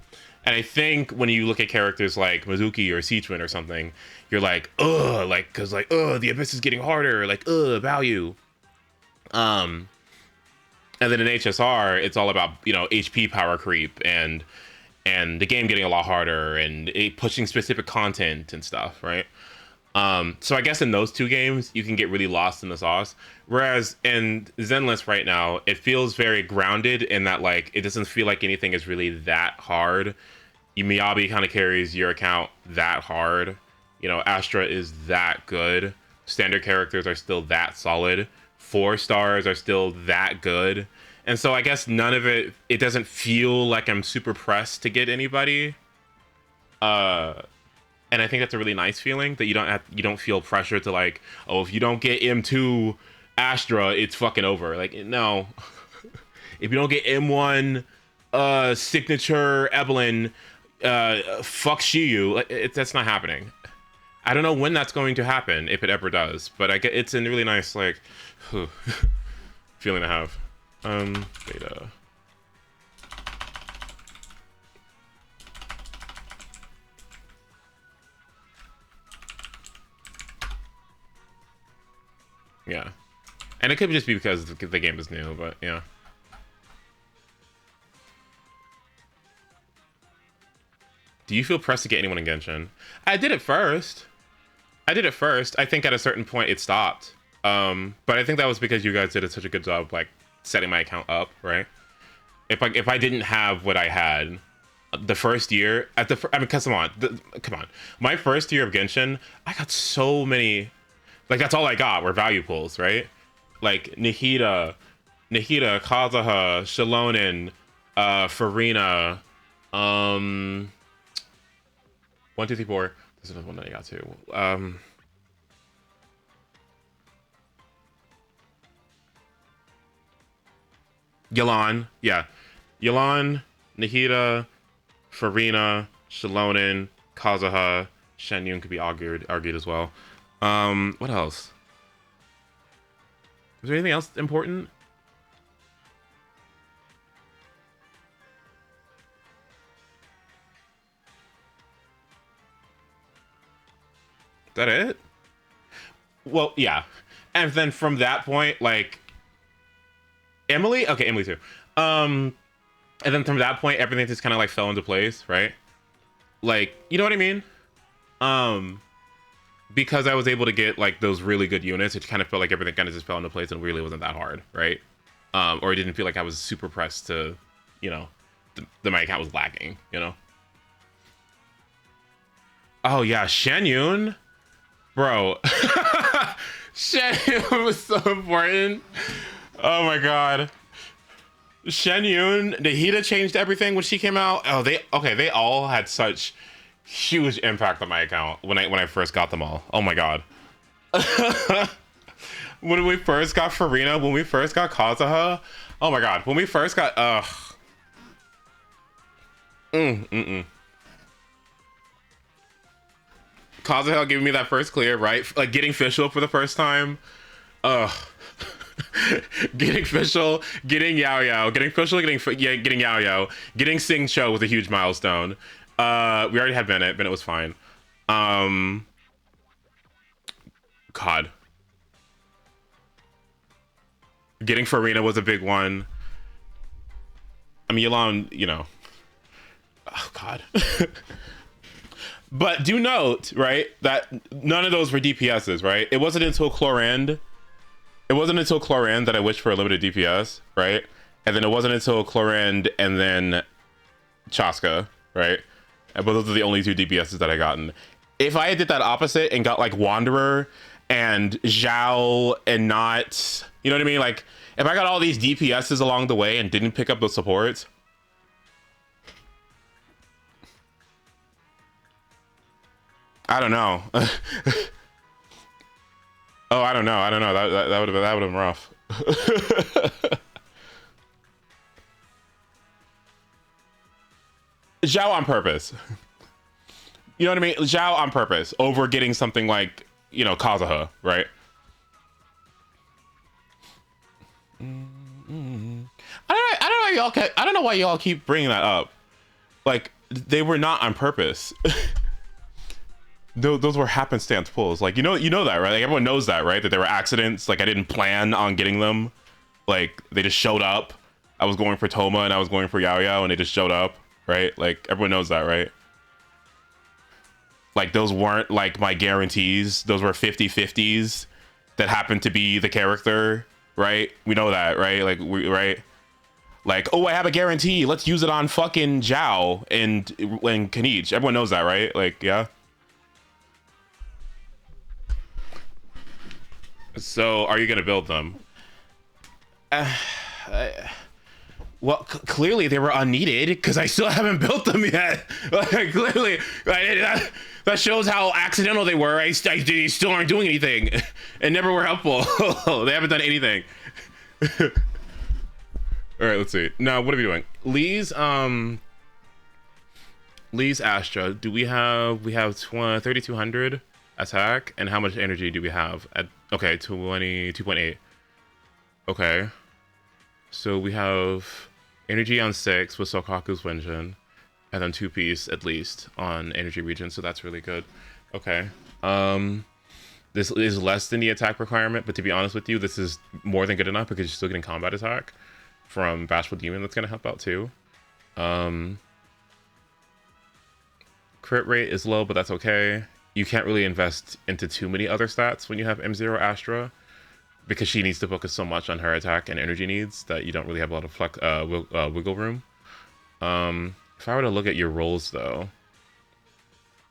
And I think when you look at characters like Mizuki or Seachman or something, you're like, ugh, like, cause like, ugh, the Abyss is getting harder, like, ugh, value. And then in HSR, it's all about, you know, HP power creep and the game getting a lot harder and pushing specific content and stuff, right? So I guess in those two games, you can get really lost in the sauce. Whereas in Zenless right now, it feels very grounded in that, like, it doesn't feel like anything is really that hard. Miyabi kind of carries your account that hard. You know, Astra is that good. Standard characters are still that solid. 4 stars are still that good. And so I guess none of it doesn't feel like I'm super pressed to get anybody. And I think that's a really nice feeling that you don't feel pressure to like, oh, if you don't get M2 Astra, it's fucking over. Like, no. If you don't get M1 signature Evelyn, fuck Shiyu, that's not happening. I don't know when that's going to happen, if it ever does, but it's a really nice like feeling to have. Beta. Yeah, and it could just be because the game is new, but yeah. Do you feel pressed to get anyone in Genshin? I did it first. I think at a certain point it stopped. But I think that was because you guys did such a good job, like, setting my account up, right? If I didn't have what I had, the first year at the I mean, come on, come on. My first year of Genshin, I got so many. Like that's all I got were value pools, right? Like Nahida, Kazuha, Shalonen, Farina, 1, 2, 3, 4. This is the one that I got too. Yelan, yeah. Yelan, Nahida, Farina, Shalonen, Kazuha, Shenyun could be argued as well. What else? Is there anything else important? Is that it? Well, yeah. And then from that point, like Emily? Okay, Emily too. And then from that point, everything just kind of like fell into place, right? Like, you know what I mean? Because I was able to get like those really good units, it kind of felt like everything kind of just fell into place and really wasn't that hard, right? Or it didn't feel like I was super pressed to, you know, my account was lagging, you know? Oh yeah, Shenyun? Bro. Shenyun was so important. Oh my god. Shenyun, Nahida changed everything when she came out. Oh, they all had such huge impact on my account when I first got them all. Oh my god. When we first got Farina, when we first got Kazuha, oh my god, when we first got Kazuha giving me that first clear, right? Like getting Fischl for the first time. Getting Fischl, getting Yao Yao, getting Fischl, getting Yao Yao, getting Sing Cho was a huge milestone. We already had Bennett. Bennett was fine. God. Getting Farina was a big one. I mean, Yelan, you know. Oh, God. But do note, right, that none of those were DPSs, right? It wasn't until Chlorand. It wasn't until Chlorand that I wished for a limited DPS, right? And then it wasn't until Chlorand and then Chaska, right? But those are the only 2 DPSs that I gotten. If I did that opposite and got like Wanderer and Zhao and not, you know what I mean? Like if I got all these DPSs along the way and didn't pick up those supports, I don't know. Oh, I don't know. That would have been rough. Zhao on purpose. You know what I mean? Zhao on purpose over getting something like, you know, Kazuha, right? I don't know why y'all keep bringing that up. Like they were not on purpose. Those were happenstance pulls. Like you know that, right? Like everyone knows that, right? That there were accidents. Like I didn't plan on getting them. Like they just showed up. I was going for Toma and I was going for Yao Yao and they just showed up, right? Like everyone knows that, right? Like those weren't like my guarantees. Those were 50-50s that happened to be the character, right? We know that, right? Like right? Like, oh, I have a guarantee. Let's use it on fucking Zhao and Kanich. Everyone knows that, right? Like, yeah. So, are you gonna build them? Well, clearly they were unneeded because I still haven't built them yet. Like, clearly, that shows how accidental they were. They still aren't doing anything, and never were helpful. They haven't done anything. All right, let's see. Now, what are we doing? Lee's Astra. Do we have 3,200 attack, and how much energy do we have? Okay, 2.8. Okay, so we have energy on 6 with Sokaku's Wenjin, and then 2-piece at least on energy region. So that's really good. Okay. This is less than the attack requirement, but to be honest with you, this is more than good enough because you're still getting combat attack from Bashful Demon. That's gonna help out too. Crit rate is low, but that's okay. You can't really invest into too many other stats when you have M0 Astra because she needs to focus so much on her attack and energy needs that you don't really have a lot of wiggle room. If I were to look at your rolls, though,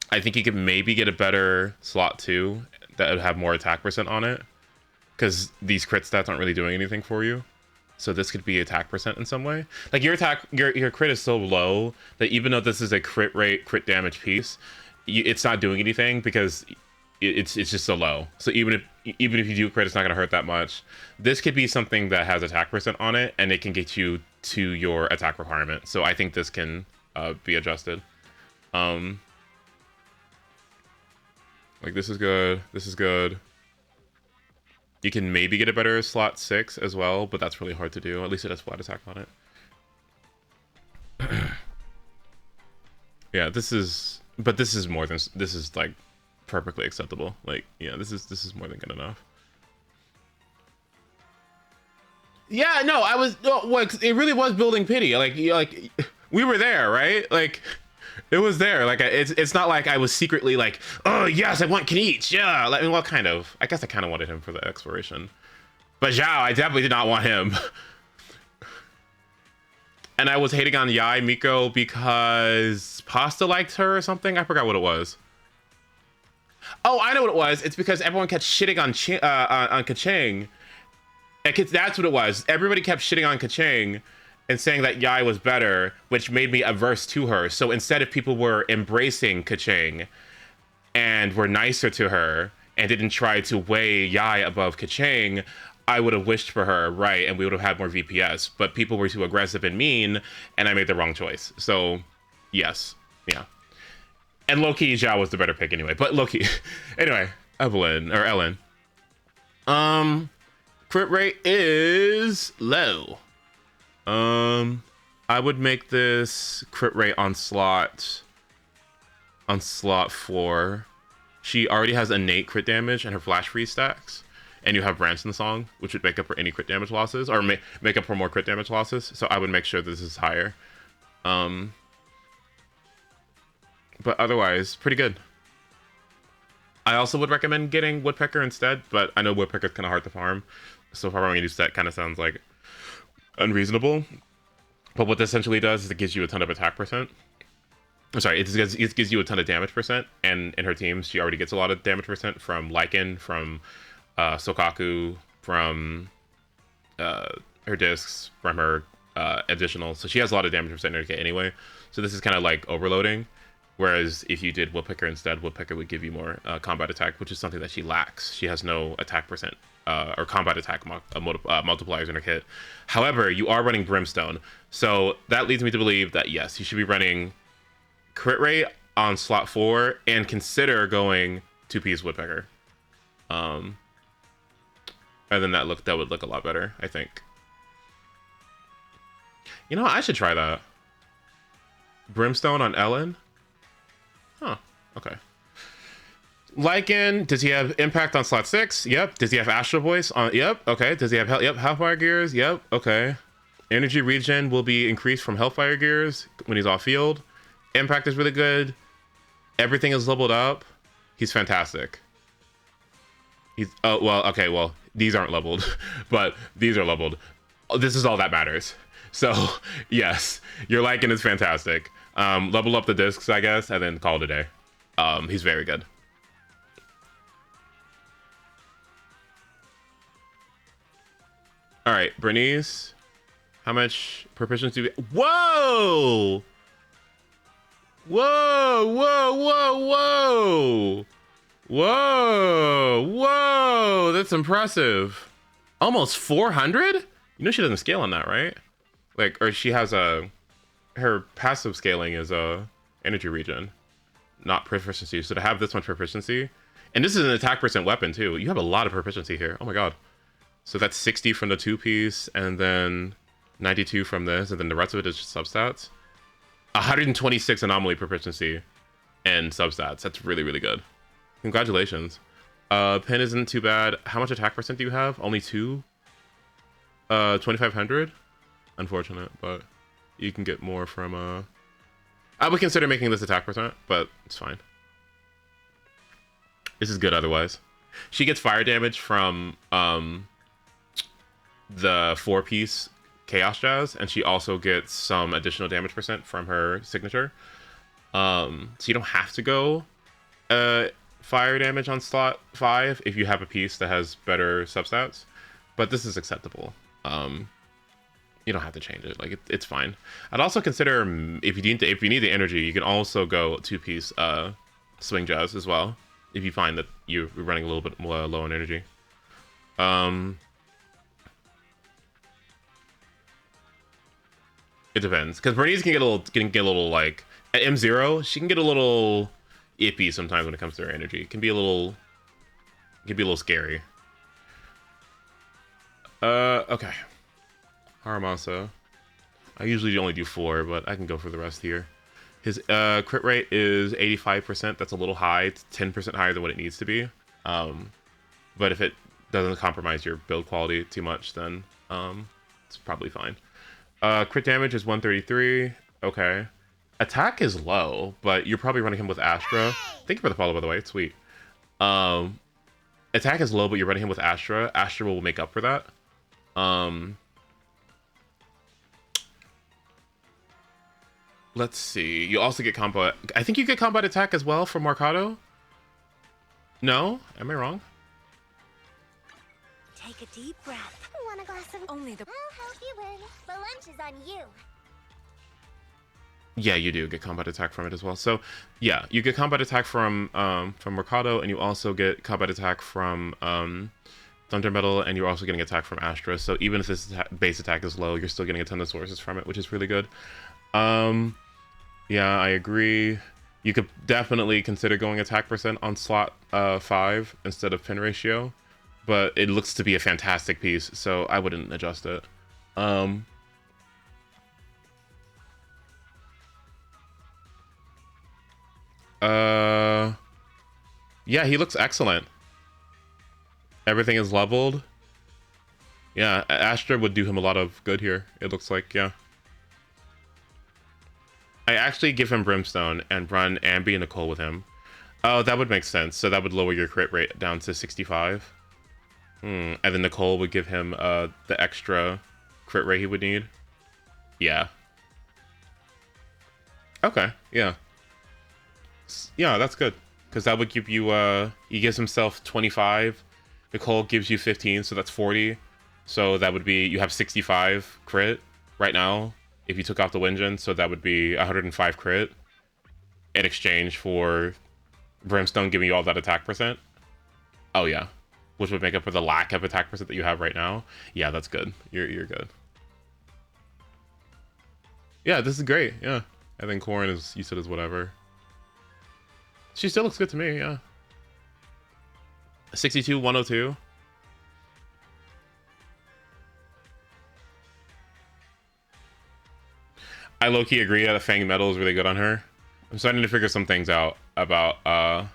I think you could maybe get a better slot 2 that would have more attack percent on it, because these crit stats aren't really doing anything for you. So this could be attack percent in some way. Like your attack, your crit is so low that even though this is a crit rate, crit damage piece, it's not doing anything because it's just so low. So even if you do crit, it's not going to hurt that much. This could be something that has attack percent on it, and it can get you to your attack requirement. So I think this can be adjusted. Like this is good. This is good. You can maybe get a better slot 6 as well, but that's really hard to do. At least it has flat attack on it. Yeah, this is more than, this is like perfectly acceptable. Like, yeah, this is more than good enough. Yeah, no, I was, it really was building pity. Like we were there, right? Like, it was there. Like, it's not like I was secretly like, oh yes, I want Kenichi. Yeah, like, well, kind of. I guess I kind of wanted him for the exploration, but Zhao, I definitely did not want him. And I was hating on Yai Miko because Pasta liked her or something. I forgot what it was. Oh, I know what it was. It's because everyone kept shitting on Kachang. That's what it was. Everybody kept shitting on Kachang and saying that Yai was better, which made me averse to her. So instead of people were embracing Kachang and were nicer to her and didn't try to weigh Yai above Kachang, I would have wished for her, right, and we would have had more VPS. But people were too aggressive and mean, and I made the wrong choice. So, yes, yeah. And low-key, Zhao was the better pick anyway. But low-key, anyway, Ellen. Crit rate is low. I would make this crit rate on slot 4. She already has innate crit damage and her flash freeze stacks, and you have Branson song, which would make up for any crit damage losses, or make up for more crit damage losses. So I would make sure this is higher. But otherwise, pretty good. I also would recommend getting Woodpecker instead, but I know Woodpecker's kind of hard to farm, so farming a new set kind of sounds like unreasonable. But what this essentially does is it gives you a ton of attack percent. I'm sorry, it gives you a ton of damage percent, and in her teams, she already gets a lot of damage percent from Lycan, from Sokaku, from her discs, from her additional. So she has a lot of damage percent in her kit anyway. So this is kind of like overloading. Whereas if you did Woodpecker instead, Woodpecker would give you more combat attack, which is something that she lacks. She has no attack percent or combat attack multipliers in her kit. However, you are running Brimstone. So that leads me to believe that, yes, you should be running crit rate on slot 4 and consider going 2-piece Woodpecker. And then that would look a lot better, I think. You know what? I should try that. Brimstone on Ellen? Huh, okay. Lycan, does he have impact on slot 6? Yep. Does he have Astral Voice on? Yep. Okay. Does he have Hellfire Gears? Yep. Okay. Energy regen will be increased from Hellfire Gears when he's off field. Impact is really good. Everything is leveled up. He's fantastic. He's well, these aren't leveled, but these are leveled. This is all that matters. So yes, your Lycan is fantastic. Level up the discs, I guess, and then call it a day. He's very good. All right, Bernice, how much proficiency do we... Whoa! Whoa, whoa, whoa, whoa! Whoa, whoa, that's impressive. Almost 400? You know she doesn't scale on that, right? Like, or she has her passive scaling is energy regen, not proficiency. So to have this much proficiency, and this is an attack percent weapon too. You have a lot of proficiency here. Oh my god. So that's 60 from the 2-piece, and then 92 from this, and then the rest of it is just substats. 126 anomaly proficiency and substats. That's really, really good. Congratulations. Pin isn't too bad. How much attack percent do you have? Only 2? 2500? Unfortunate, but you can get more from I would consider making this attack percent, but it's fine. This is good otherwise. She gets fire damage from the 4-piece Chaos Jazz, and she also gets some additional damage percent from her signature. So you don't have to go fire damage on slot 5 if you have a piece that has better substats, but this is acceptable. You don't have to change it. Like it's fine. I'd also consider if you need the energy, you can also go 2-piece swing jazz as well if you find that you're running a little bit more low on energy. It depends, because Bernice can get a little like at M0, she can get a little iffy sometimes when it comes to her energy. It can be a little scary. Okay. Haramasa. I usually only do 4, but I can go for the rest here. His crit rate is 85%. That's a little high. It's 10% higher than what it needs to be. But if it doesn't compromise your build quality too much, then it's probably fine. Crit damage is 133. Okay. Attack is low, but you're probably running him with Astra. Thank you for the follow, by the way. It's sweet. Attack is low, but you're running him with Astra. Astra will make up for that. Let's see. You also get combat. I think you get combat attack as well from Mercado. No? Am I wrong? Take a deep breath. Want a glass of only the. I'll help you win. The lunch is on you. Yeah, you do get combat attack from it as well. So, yeah, you get combat attack from Mercado, and you also get combat attack from Thunder Metal, and you're also getting attack from Astra. So even if this base attack is low, you're still getting a ton of sources from it, which is really good. Yeah, I agree. You could definitely consider going attack percent on slot 5 instead of pin ratio, but it looks to be a fantastic piece, so I wouldn't adjust it. Yeah, he looks excellent. Everything is leveled. Yeah, Astra would do him a lot of good here, it looks like, yeah. I actually give him Brimstone and run Ambi and Nicole with him. Oh, that would make sense. So that would lower your crit rate down to 65. And then Nicole would give him the extra crit rate he would need. Yeah. Okay, yeah. Yeah, that's good. Because that would give you, he gives himself 25. Nicole gives you 15, so that's 40. So that would be, you have 65 crit right now if you took off the Wingen, so that would be 105 crit in exchange for Brimstone giving you all that attack percent. Oh yeah, which would make up for the lack of attack percent that you have right now. Yeah, that's good. You're good. Yeah, this is great. Yeah, I think Corrin is, you said, is whatever. She still looks good to me. Yeah. 62, 102. I low-key agree that Fang Metal is really good on her. I'm starting to figure some things out about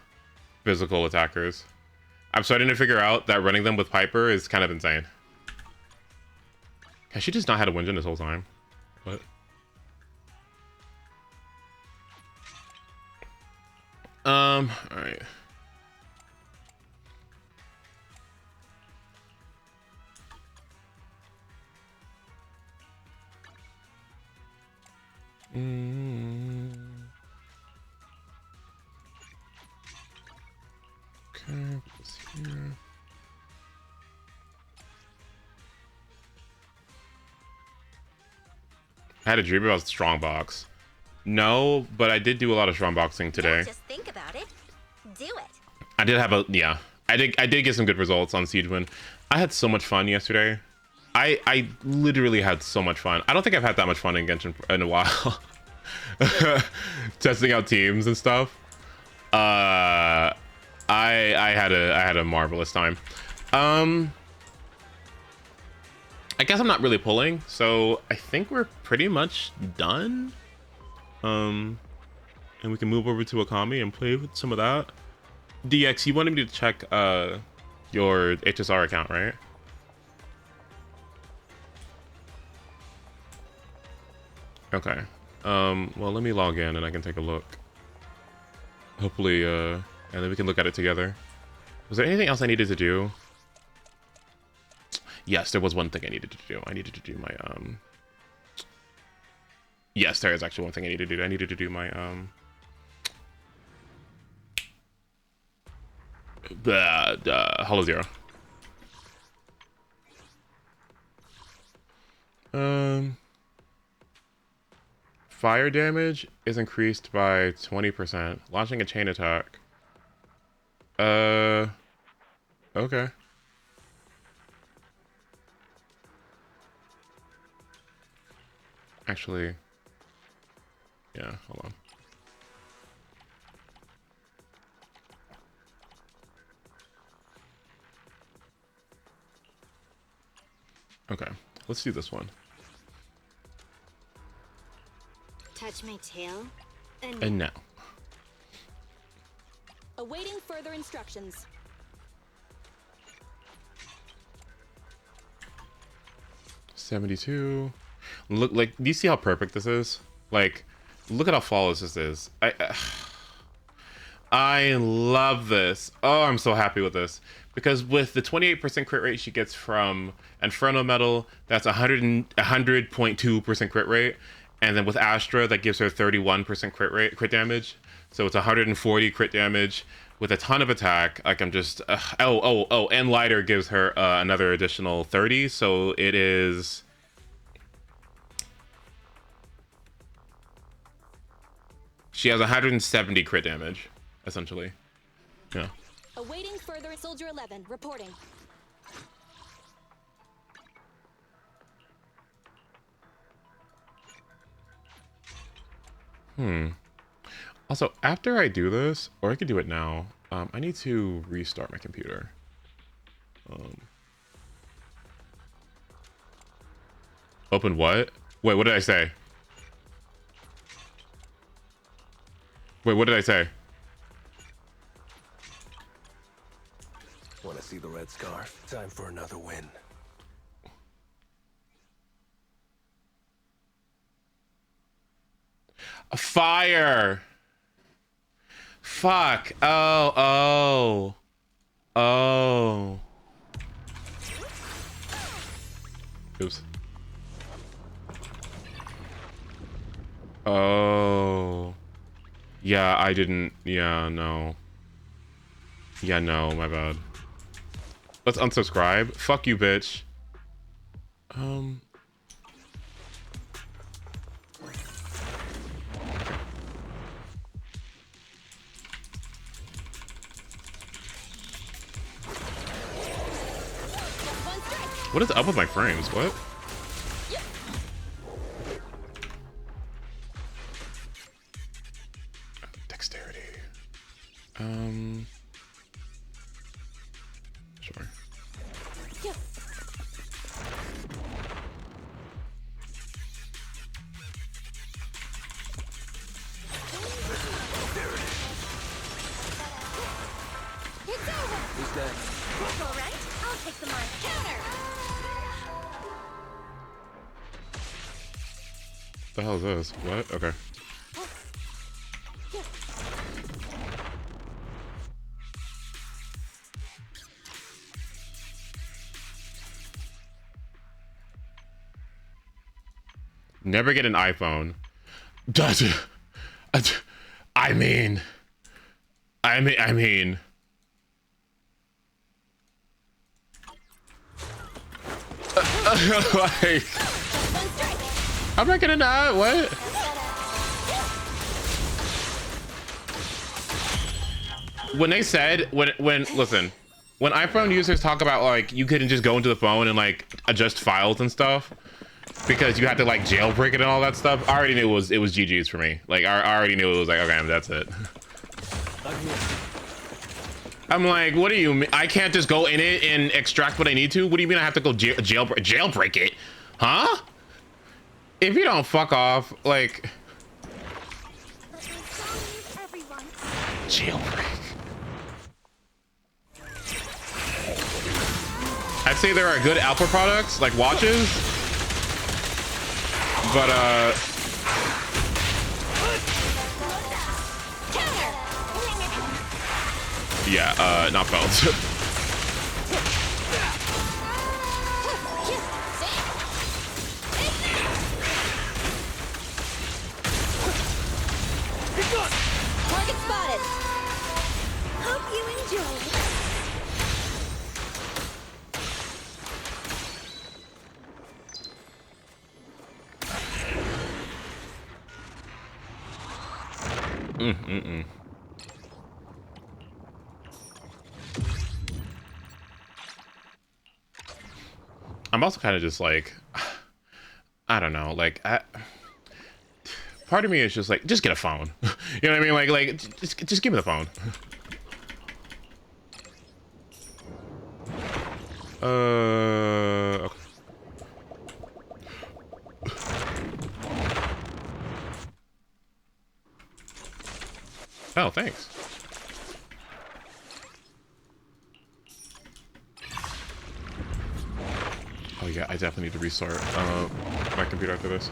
physical attackers. I'm starting to figure out that running them with Piper is kind of insane. Has she just not had a Wingen this whole time? What? Alright. Okay, put this here. I had a dream about Strongbox. No, but I did do a lot of Strongboxing today. Don't just think about it. Do it. I did have a, yeah. I did get some good results on Siege Win. I had so much fun yesterday. I literally had so much fun. I don't think I've had that much fun in Genshin in a while. Testing out teams and stuff. I had a marvelous time. I guess I'm not really pulling, so I think we're pretty much done. And we can move over to Akami and play with some of that. DX, you wanted me to check your HSR account, right? Okay. Well, let me log in and I can take a look. Hopefully, and then we can look at it together. Was there anything else I needed to do? Yes, there was one thing I needed to do. I needed to do my Yes, there is actually one thing I need to do. I needed to do my Hollow Zero. Fire damage is increased by 20%. Launching a chain attack. Okay. Actually, yeah, hold on. Okay, let's do this one. Touch my tail. And now. Awaiting further instructions. $72. Look, like, do you see how perfect this is? Like, look at how flawless this is. I love this. Oh, I'm so happy with this. Because with the 28% crit rate she gets from Inferno Metal, that's 100.2% crit rate. And then with Astra, that gives her 31% crit damage. So it's 140 crit damage with a ton of attack. Like, I'm just... and Lighter gives her another additional 30. So it is... She has 170 crit damage, essentially. Yeah. Awaiting further. Soldier 11 reporting. Also, after I do this, or I could do it now, I need to restart my computer. Open what? Wait, what did I say? Wait, what did I say? Want to see the red scarf? Time for another win. A fire! Fuck. Oh. Oops. Oh. Yeah, I didn't. Yeah, no. Yeah, no, my bad. Let's unsubscribe. Fuck you, bitch. What is up with my frames? What? Dexterity. Sure. Who's that? All right, I'll take the mark. Counter. What the hell is this? What? Okay. Never get an iPhone. Does it? I mean. Like, I'm not gonna die. What? When they said listen, when iPhone users talk about like you couldn't just go into the phone and like adjust files and stuff because you had to like jailbreak it and all that stuff, I already knew it was GG's for me. Like I already knew it was like, okay, that's it. I'm like, what do you mean? I can't just go in it and extract what I need to? What do you mean I have to go jailbreak it? Huh? If you don't fuck off, like... Jailbreak. I'd say there are good Alpha products, like watches. But, yeah, not felt. Target spotted. Hope you enjoy. I'm also kind of just like, I don't know, like, part of me is just like, just get a phone. You know what I mean? Like, just give me the phone. Okay. Oh, thanks. Oh yeah, I definitely need to restart my computer after this.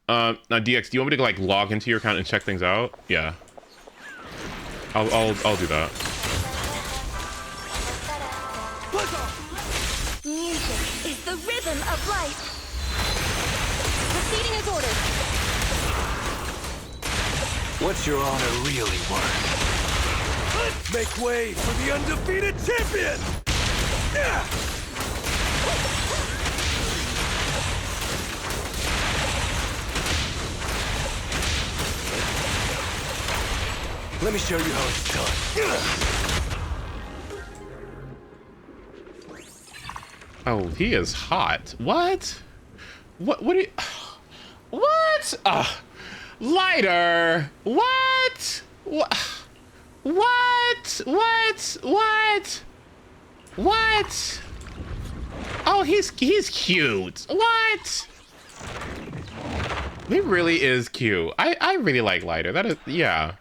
Now DX, do you want me to like log into your account and check things out? Yeah. I'll do that. Music is the rhythm of life. Proceeding as ordered. What's your honor really worth? Let's make way for the undefeated champion! Yeah! Let me show you how it's done. Oh, he is hot. What? What do you... What? Lighter. What? What? What? Oh, he's cute. What? He really is cute. I really like Lighter. That is, yeah.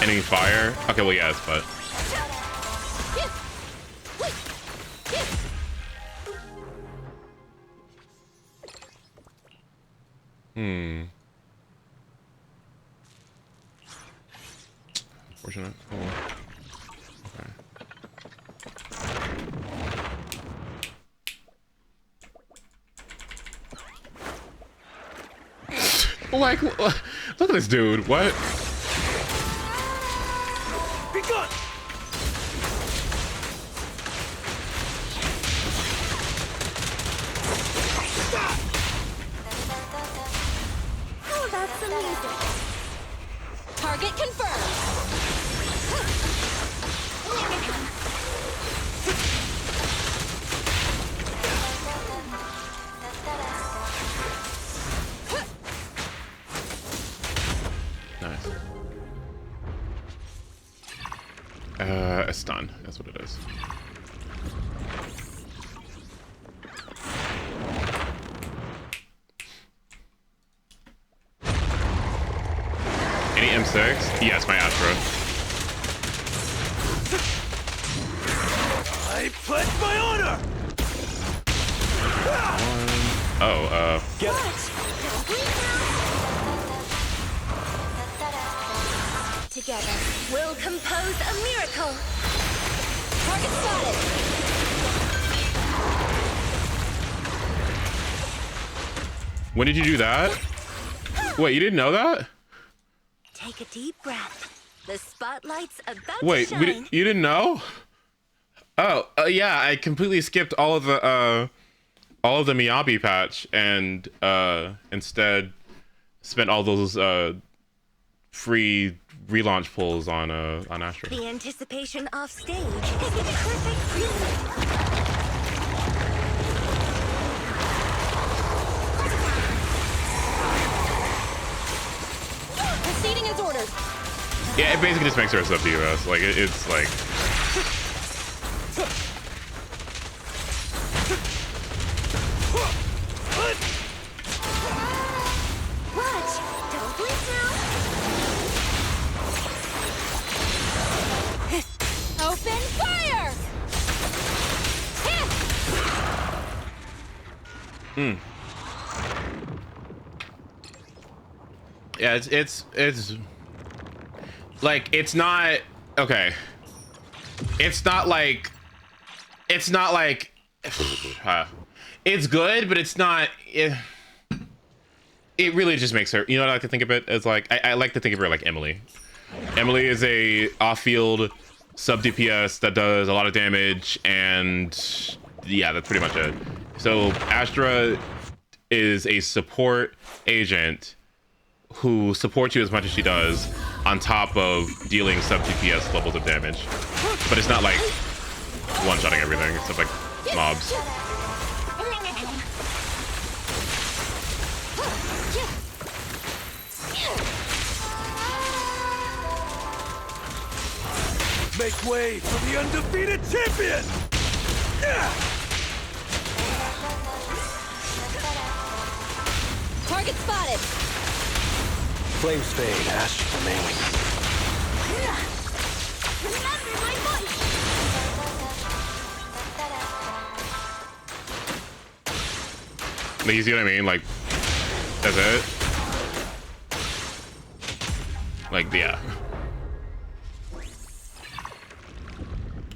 Enemy fire? Okay, well, yes, but... Unfortunate. Oh, well. Okay. Like, look at this dude. What? Be gone! How about some music? Target confirmed. Nice. A stun. That's what it is. Any M6? Yes, my Astra. I pledge my honor! Oh, Get it. Together, we'll compose a miracle. Target spotted. when did you do that? Wait, you didn't know that? Take a deep breath. The spotlight's about Wait, to shine. you didn't know? Oh, yeah, I completely skipped all of the Miyabi patch and instead spent all those free relaunch pulls on Astra. The anticipation off stage is the perfect prelude. Proceeding as ordered. Yeah, it basically just makes her a sub DOS. Like it's like. Watch! Don't blink now! Open fire! Yeah, it's like it's not okay. It's not like It's good, but it's not. It really just makes her. You know what I like to think of it as like. I like to think of her like Emily. Emily is a off-field sub DPS that does a lot of damage, and yeah, that's pretty much it. So Astra is a support agent who supports you as much as she does, on top of dealing sub DPS levels of damage. But it's not like one-shotting everything, except like mobs. Make way for the undefeated champion! Target spotted. Flames fade, Ash remain. Remember my voice. Like, you see what I mean? Like, that's it. Like, yeah.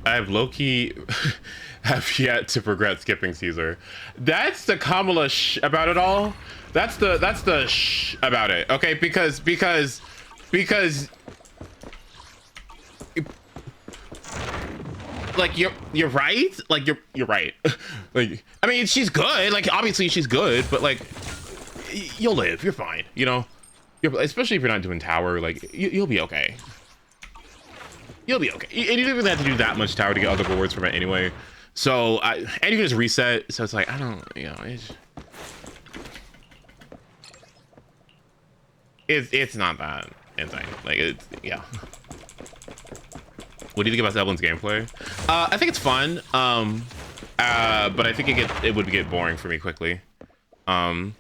I have low-key have yet to regret skipping Caesar. That's the Kamala about it all. That's the about it. Okay, because like you're right. Like you're right. Like, I mean, she's good. Like, obviously she's good, but like you'll live. You're fine. You know, especially if you're not doing tower. Like, you'll be okay. You'll be okay. And you don't even have to do that much tower to get other rewards from it anyway. So, and you can just reset. So it's like, I don't, you know, it's not that insane. Like, it's, yeah. What do you think about Evelyn's gameplay? I think it's fun. But I think it would get boring for me quickly. At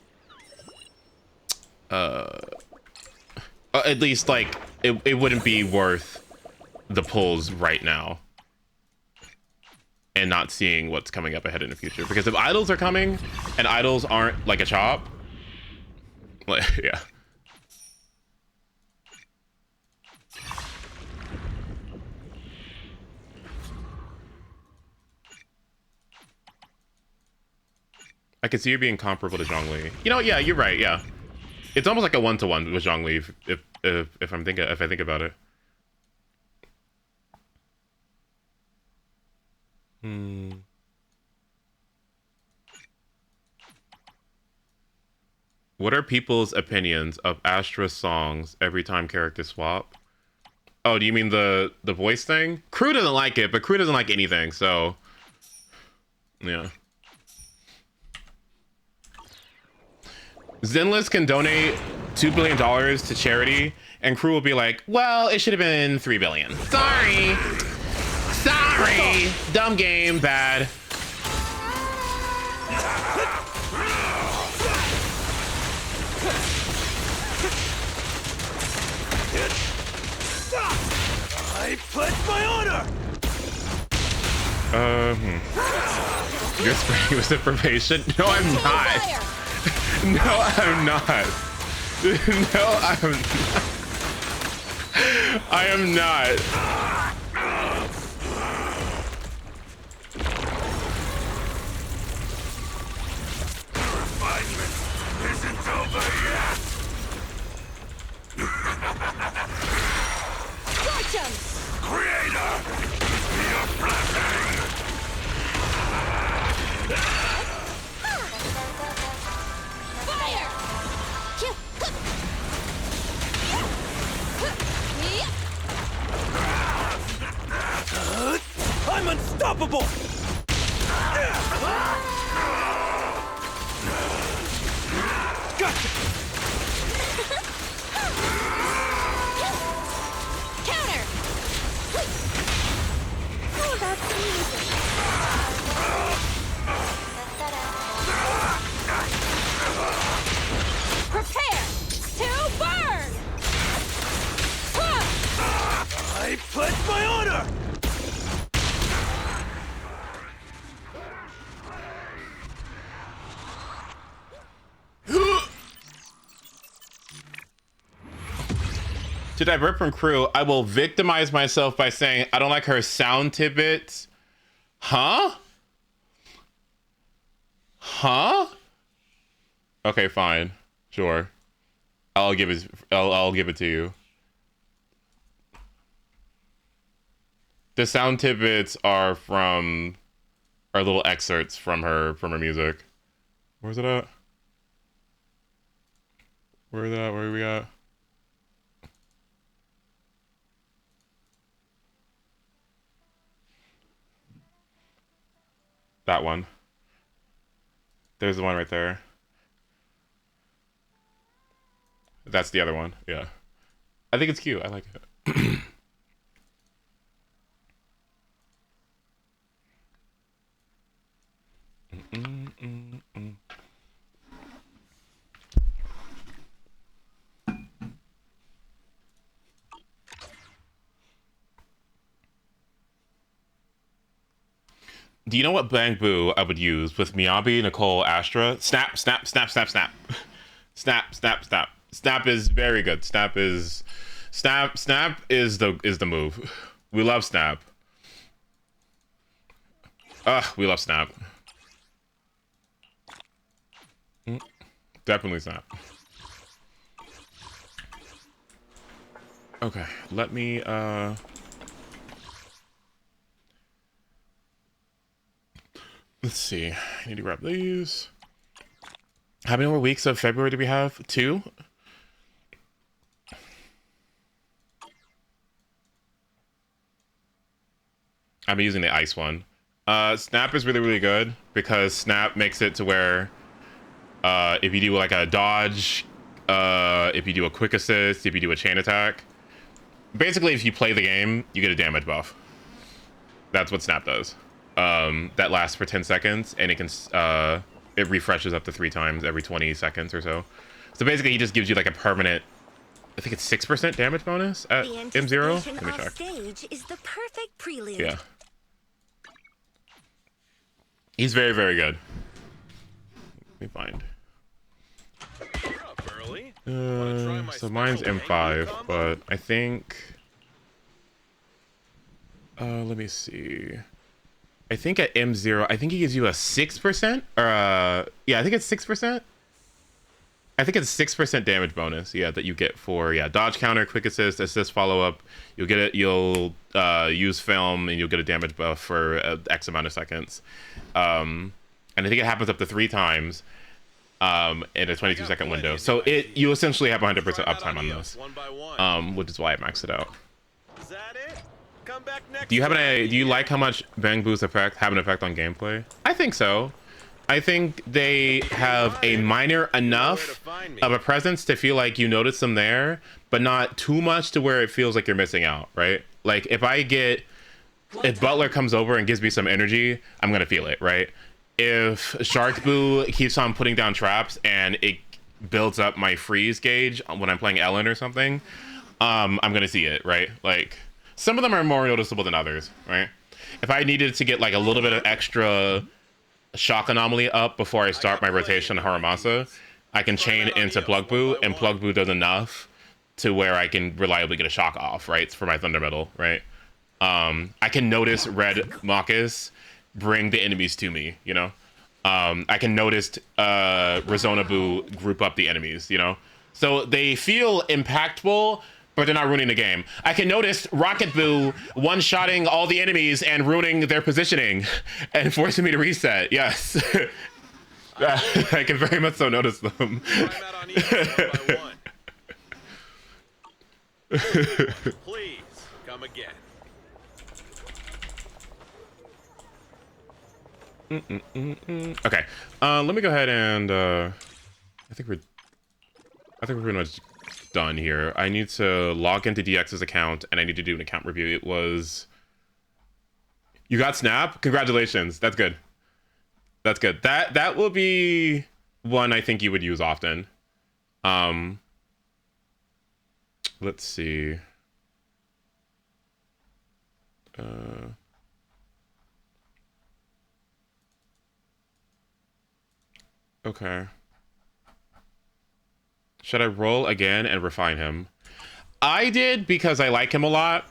least like it wouldn't be worth the pulls right now and not seeing what's coming up ahead in the future, because if idols are coming and idols aren't like a chop, like, yeah. I could see you being comparable to Zhongli. You know, yeah, you're right. Yeah, it's almost like a one-to-one with Zhongli if I think about it. What are people's opinions of Astra's songs every time characters swap? Oh, do you mean the voice thing? Crew doesn't like it, but Crew doesn't like anything, so yeah. Zenless can donate $2 billion to charity, and Crew will be like, well, it should have been $3 billion. Sorry. Sorry. Dumb game, bad. I pledge my honor! You're spreading misinformation? No, I'm not. No, I'm not. No, I'm not. I am not. Refinement isn't over yet! Torch Creator! Your blessing! Fire! I'm unstoppable! Gotcha! Counter! Oh, that's amazing. Prepare to burn! I pledge my honor! To divert from Crew, I will victimize myself by saying I don't like her sound tidbits. Huh? Huh? Okay, fine. Sure. I'll give it to you. The sound tidbits are little excerpts from her music. Where's it at? Where is it at? Where are we at? That one. There's the one right there. That's the other one. Yeah. I think it's cute. I like it. Do you know what Bang Boo I would use with Miyabi, Nicole, Astra? Snap, snap, snap, snap, snap. Snap, snap, snap. Snap is very good. Snap is the move. We love Snap. We love Snap. Definitely Snap. Okay, let me let's see. I need to grab these. How many more weeks of February do we have? 2? I'm using the ice one. Snap is really, really good because Snap makes it to where if you do like a dodge, if you do a quick assist, if you do a chain attack, basically if you play the game, you get a damage buff. That's what Snap does. That lasts for 10 seconds and it can it refreshes up to 3 times every 20 seconds or so. So basically he just gives you like a permanent, I think it's 6% damage bonus at M0. Let me check. Stage is the perfect prelude. Yeah. He's very, very good. Let me find. So mine's M5, but I think let me see. I think at M0, I think he gives you a 6% or yeah, I think it's 6%. I think it's 6% damage bonus, yeah, that you get for dodge counter, quick assist follow up. You'll get it. You'll use film, and you'll get a damage buff for X amount of seconds. And I think it happens up to 3 times in a 22-second window. So you essentially have 100% uptime on this, which is why I maxed it out. Is that it? Come back next. Do you like how much Bang Boo's have an effect on gameplay? I think so. I think they have a minor enough of a presence to feel like you notice them there, but not too much to where it feels like you're missing out, right? Like if Butler comes over and gives me some energy, I'm gonna feel it, right? If Shark Boo keeps on putting down traps and it builds up my freeze gauge when I'm playing Ellen or something, I'm gonna see it, right? Like some of them are more noticeable than others, right? If I needed to get like a little bit of extra shock anomaly up before I start my rotation on Haramasa, I can chain into Plug Boo, and Plug Boo does enough to where I can reliably get a shock off, right? For my Thunder Metal, right? I can notice Red Marcus bring the enemies to me, you know? I can notice Rezona Boo group up the enemies, you know? So they feel impactful, but they're not ruining the game. I can notice Rocket Boo one-shotting all the enemies and ruining their positioning and forcing me to reset. Yes. I can very much so notice them. Please come again. Okay. Let me go ahead and I think we're pretty much done here. I need to log into DX's account and I need to do an account review. It was... You got Snap? Congratulations. That's good. That's good. That will be one I think you would use often. Let's see. Okay. Should I roll again and refine him? I did because I like him a lot.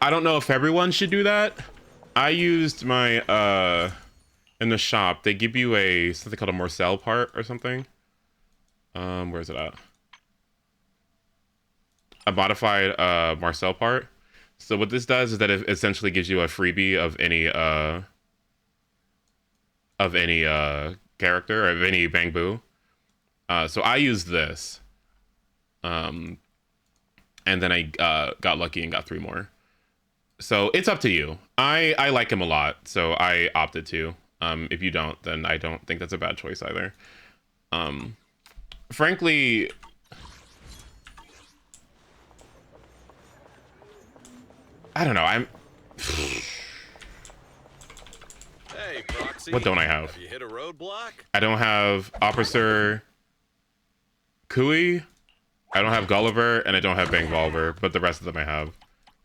I don't know if everyone should do that. I used my in the shop, they give you a something called a Morcel part or something. Where is it at? A modified Marcel part. So what this does is that it essentially gives you a freebie of any character or of any Bang Boo. So I used this. And then I got lucky and got 3 more. So it's up to you. I like him a lot, so I opted to. If you don't, then I don't think that's a bad choice either. Frankly, I don't know. Hey, Proxy. What don't I have? Have you hit a roadblock? I don't have Officer Kui. I don't have Gulliver, and I don't have Bang Volver, but the rest of them I have.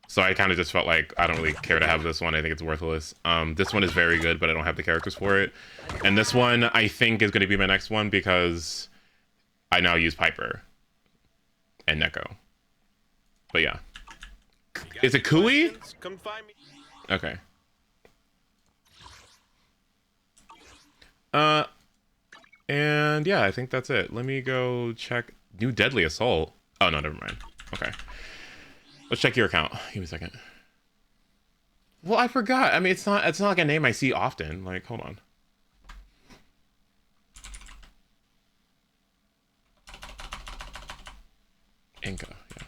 So I kind of just felt like I don't really care to have this one. I think it's worthless. This one is very good, but I don't have the characters for it. And this one I think is going to be my next one because I now use Piper and Neko. But yeah. Is it Kui? Come find me. Okay. And yeah, I think that's it. Let me go check new Deadly Assault. Oh no, never mind. Okay. Let's check your account. Give me a second. Well, I forgot. I mean, it's not like a name I see often. Like, hold on. Inca, yeah.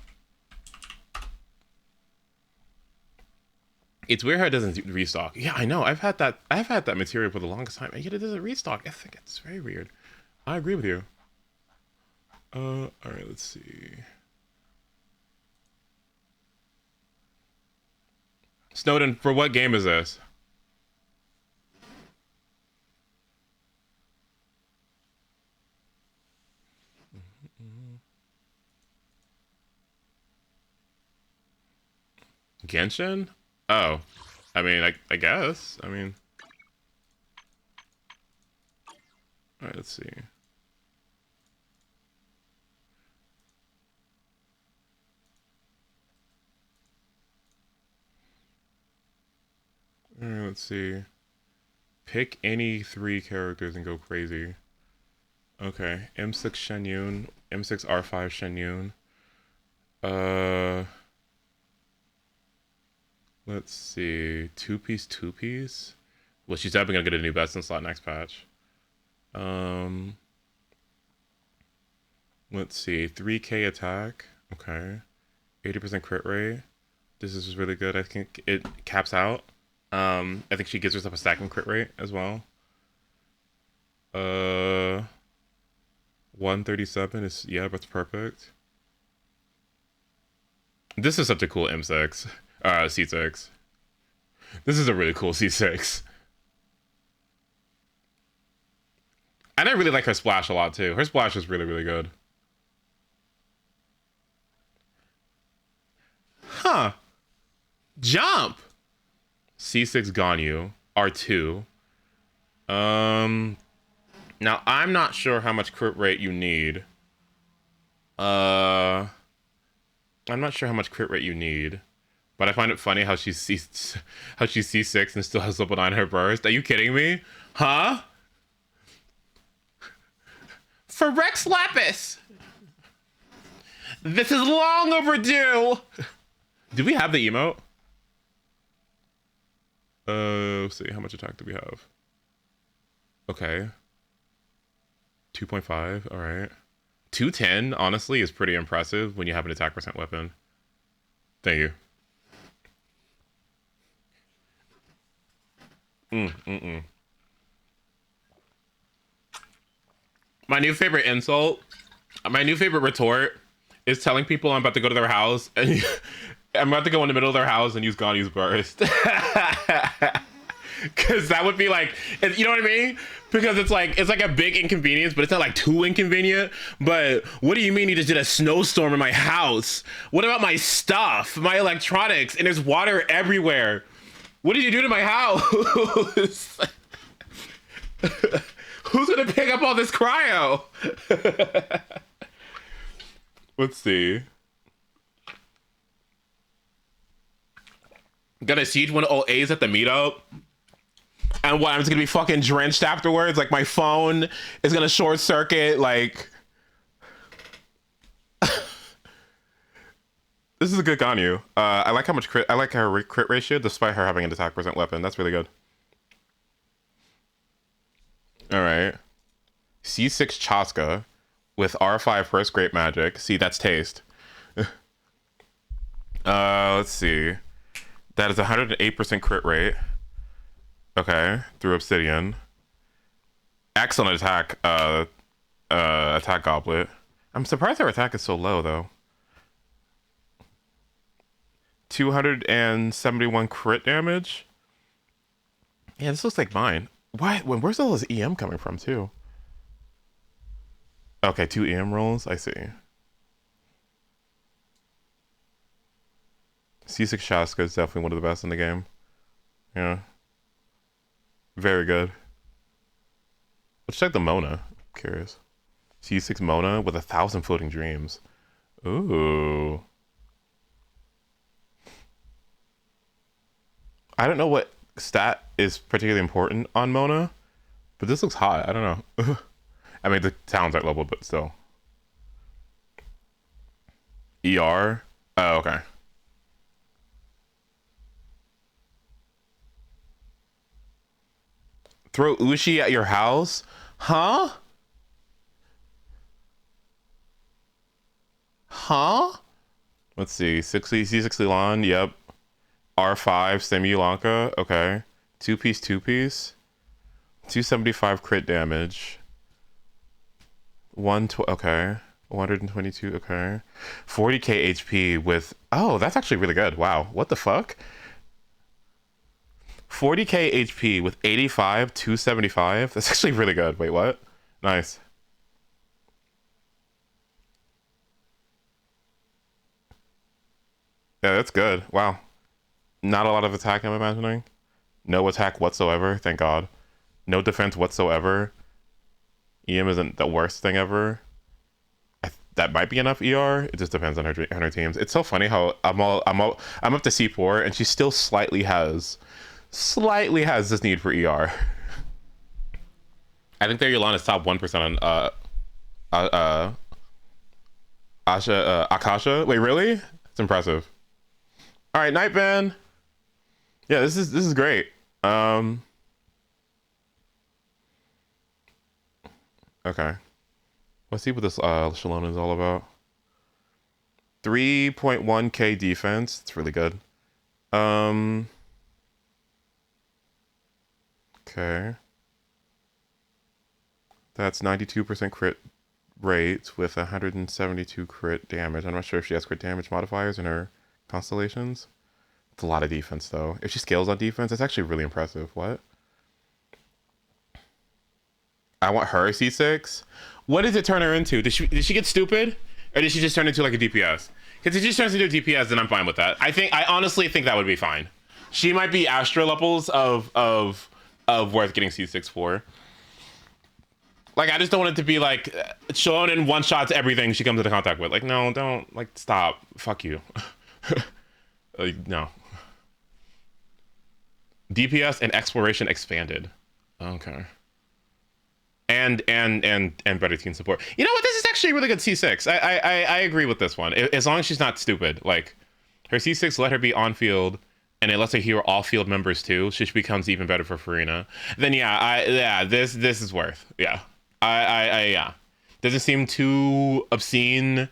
It's weird how it doesn't restock. Yeah, I know. I've had that material for the longest time, and yet it doesn't restock. I think it's very weird. I agree with you. All right, let's see. Snowden, for what game is this? Genshin? Oh. I mean, I guess. I mean... Alright, let's see. Alright, let's see. Pick any 3 characters and go crazy. Okay. M6 Shenyun. M6 R5 Shenyun. Let's see. Two-piece. Well, she's definitely gonna get a new best in slot next patch. Let's see. 3k attack. Okay. 80% crit rate. This is really good. I think it caps out. I think she gives herself a stacking crit rate as well. 137 is, yeah, that's perfect. This is such a cool M6. C6. This is a really cool C6. And I really like her splash a lot too. Her splash is really, really good. Huh. Jump! C6 Ganyu. R2. Now, I'm not sure how much crit rate you need. I'm not sure how much crit rate you need. But I find it funny how she's C6 and still has level 9 in her burst. Are you kidding me? Huh? For Rex Lapis! This is long overdue! Do we have the emote? Let's see, how much attack do we have? Okay. 2.5, alright. 210, honestly, is pretty impressive when you have an attack percent weapon. Thank you. My new favorite insult, my new favorite retort is telling people I'm about to go to their house and I'm about to go in the middle of their house and use Ganyu's burst. Because that would be like, you know what I mean? Because it's like a big inconvenience, but it's not like too inconvenient. But what do you mean you just did a snowstorm in my house? What about my stuff, my electronics, and there's water everywhere? What did you do to my house? Who's gonna pick up all this cryo? Let's see. Got a siege one all A's at the meetup. And what, I'm just gonna be fucking drenched afterwards? Like my phone is gonna short circuit, like... This is a good Ganyu. I like how much crit, I like her crit ratio despite her having an attack percent weapon. That's really good. Alright. C6 Chaska with R5 first great magic. See, that's taste. Let's see. That is 108% crit rate. Okay, through Obsidian. Excellent attack, attack goblet. I'm surprised her attack is so low, though. 271 crit damage. Yeah, this looks like mine. Why? Where's all this EM coming from, too? Okay, 2 EM rolls. I see. C6 Shaska is definitely one of the best in the game. Yeah. Very good. Let's check the Mona. I'm curious. C6 Mona with 1,000 floating dreams. Ooh. I don't know what stat is particularly important on Mona, but this looks hot. I don't know. I mean, the talents aren't leveled, but still. ER? Oh, okay. Throw Ushi at your house? Huh? Huh? Let's see. 60, C60 Lon, yep. R5, Semi Lanka, okay. 2-piece, 2-piece. 275 crit damage. Okay. 122, okay. 40k HP with... Oh, that's actually really good. Wow. What the fuck? 40k HP with 85, 275. That's actually really good. Wait, what? Nice. Yeah, that's good. Wow. Not a lot of attack, I'm imagining. No attack whatsoever, thank God. No defense whatsoever. EM isn't the worst thing ever. That might be enough ER. It just depends on her teams. It's so funny how I'm up to C4 and she still slightly has this need for ER. I think their Yolanda is top 1% on Akasha. Wait, really? It's impressive. All right, Nightban. Yeah, this is great. Okay. Let's see what this Shalona is all about. 3.1k defense. It's really good. Okay. That's 92% crit rate with 172 crit damage. I'm not sure if she has crit damage modifiers in her constellations. It's a lot of defense, though. If she scales on defense, that's actually really impressive. What? I want her C6. What does it turn her into? Did she get stupid? Or did she just turn into like a DPS? Because if she just turns into a DPS, then I'm fine with that. I honestly think that would be fine. She might be Astra levels of worth getting C6 for. Like, I just don't want it to be like Shalona one-shots everything she comes into contact with. Like, no, don't. Like, stop. Fuck you. Like, no. DPS and exploration expanded. Okay. And better team support. You know what? This is actually a really good C6. I agree with this one. As long as she's not stupid. Like, her C6 let her be on field, and it lets her heal all field members too. She becomes even better for Farina. Then yeah, this is worth. Yeah. Yeah. Doesn't seem too obscene.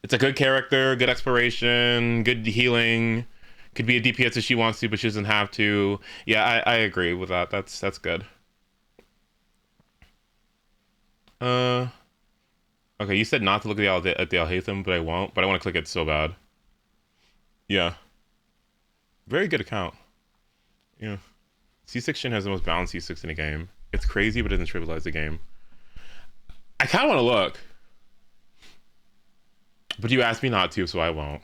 It's a good character, good exploration, good healing. Could be a DPS if she wants to, but she doesn't have to. Yeah, I agree with that. That's good. Okay, you said not to look at the Alhaitham, but I won't. But I want to click it so bad. Yeah. Very good account. Yeah. C6 Shin has the most balanced C6 in the game. It's crazy, but it doesn't trivialize the game. I kind of want to look. But you asked me not to, so I won't.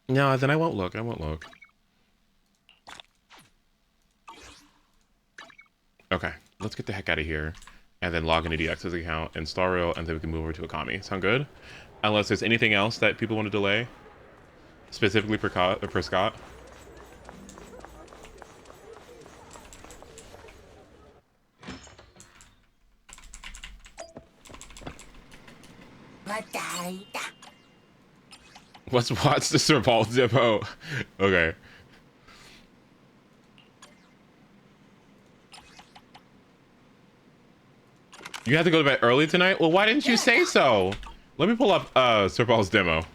No, then I won't look. I won't look. Okay, let's get the heck out of here. And then log into DX's account and Stario, and then we can move over to Akami. Sound good? Unless there's anything else that people want to delay. specifically per Scott. What's the Serval Zippo? Okay. You have to go to bed early tonight? Well, why didn't you say so? Let me pull up Serval's demo.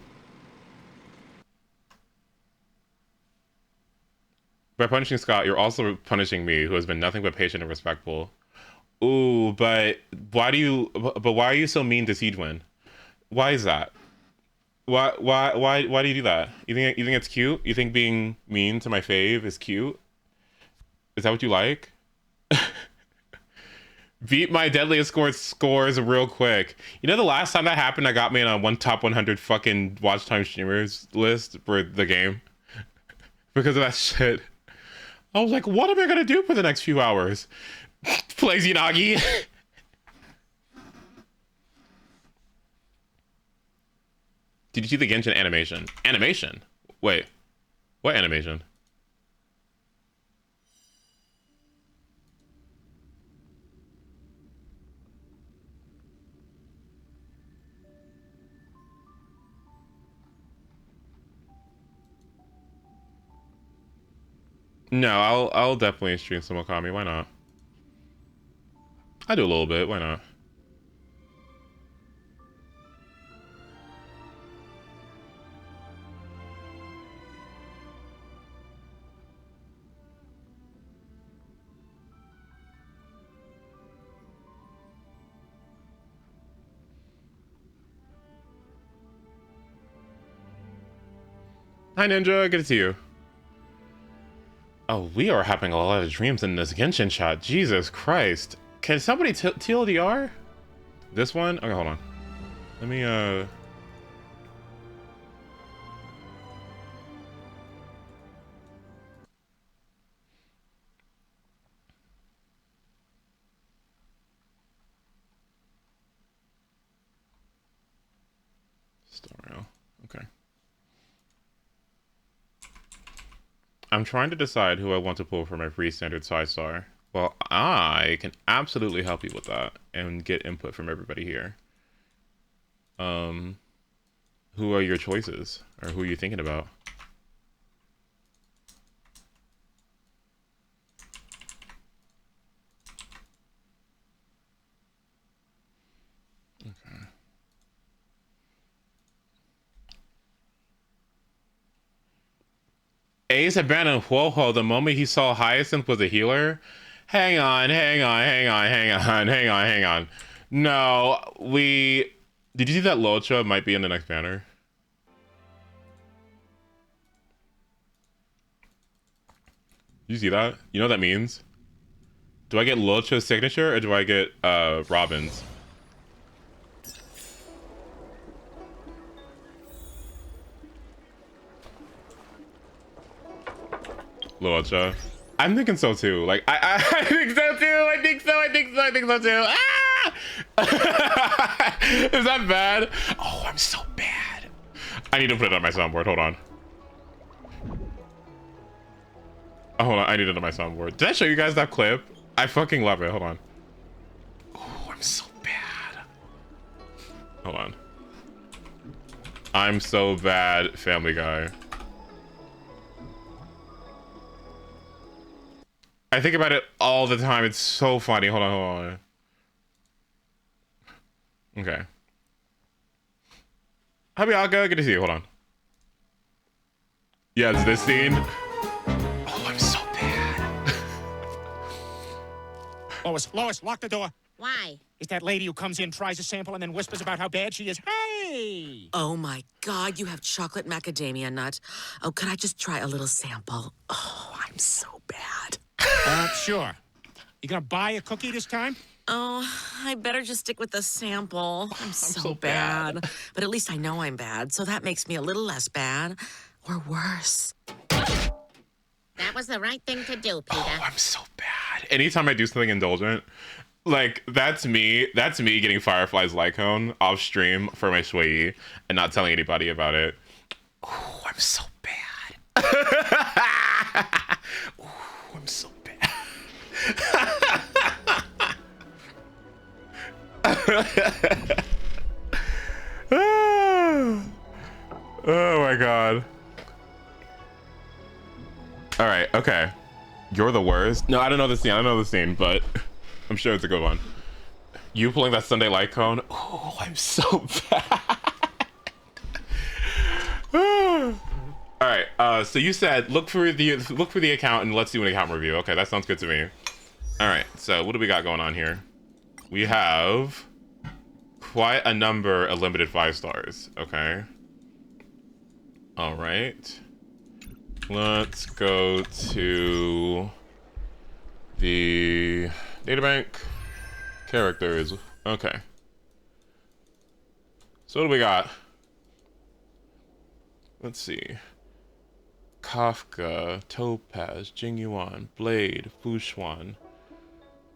By punishing Scott, you're also punishing me, who has been nothing but patient and respectful. Ooh, but why are you so mean to Siegewin? Why is that? Why do you do that? You think it's cute? You think being mean to my fave is cute? Is that what you like? Beat my deadliest scores real quick. You know, the last time that happened, I got me on one top 100 fucking watch time streamers list for the game because of that shit. I was like, what am I gonna do for the next few hours? Play Xenagi. Did you see the Genshin animation? Animation? Wait, what animation? No, I'll definitely stream some Okami. Why not? I do a little bit. Why not? Hi Ninja, good to see you. Oh, we are having a lot of dreams in this Genshin chat. Jesus Christ. Can somebody TLDR? This one? Okay, hold on. Let me, Storio. Okay. I'm trying to decide who I want to pull for my free standard side star. Well, I can absolutely help you with that and get input from everybody here. Who are your choices? Or who are you thinking about? Okay. Ace abandoned HOYO the moment he saw Hyacinth was a healer. Hang on. No, did you see that Locha might be in the next banner? You see that? You know what that means? Do I get Locha's signature or do I get Robin's? Locha. I'm thinking so too. Like I think so too. I think so too. Ah! Is that bad? Oh, I'm so bad. I need to put it on my soundboard. Hold on. Oh, hold on. I need it on my soundboard. Did I show you guys that clip? I fucking love it. Hold on. Oh, I'm so bad. Hold on. I'm so bad, Family Guy. I think about it all the time. It's so funny. Hold on. Okay. Hi, Bianca. Good to see you. Hold on. Yeah, it's this scene. Oh, I'm so bad. Lois, lock the door. Why? It's that lady who comes in, tries a sample, and then whispers about how bad she is. Hey! Oh my God, you have chocolate macadamia nut. Oh, could I just try a little sample? Oh, I'm so bad. Sure. You gonna buy a cookie this time? Oh, I better just stick with the sample. I'm so bad. But at least I know I'm bad, so that makes me a little less bad. Or worse. That was the right thing to do, Peter. Oh, I'm so bad. Anytime I do something indulgent, like that's me getting Firefly's Lycone off stream for my Shui and not telling anybody about it. Oh, I'm so bad. Ooh, I'm so bad. Oh my god. All right, okay. You're the worst. No, I don't know the scene. I don't know the scene, but I'm sure it's a good one. You pulling that Sunday light cone. Oh, I'm so bad. All right. So you said look for the account and let's do an account review. Okay, that sounds good to me. All right. So what do we got going on here? We have quite a number of limited 5 stars. Okay. All right. Let's go to the databank. Characters. Okay. So what do we got? Let's see. Kafka, Topaz, Jingyuan, Blade, Fushuan,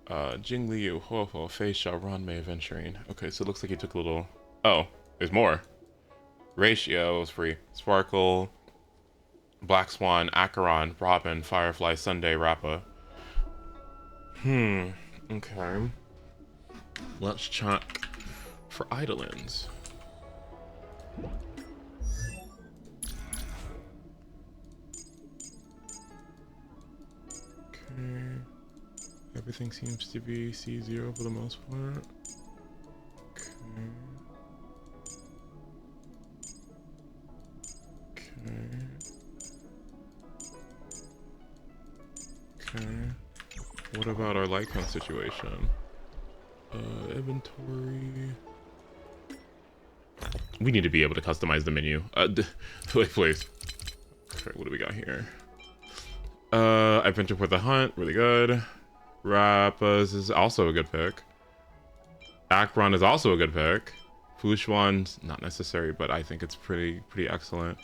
Jingliu, Huohuo, Feisha, Ranmei, Venturing. Okay, so it looks like he took a little... Oh, there's more. Ratio was free. Sparkle, Black Swan, Acheron, Robin, Firefly, Sunday, Rappa. Okay. Let's check for Idolins. Okay. Everything seems to be C0 for the most part. Okay. Okay. What about our light count situation? Inventory. We need to be able to customize the menu. Wait, please. Okay, what do we got here? Adventure for the Hunt, really good. Rappas is also a good pick. Akron is also a good pick. Fushuan's not necessary, but I think it's pretty excellent.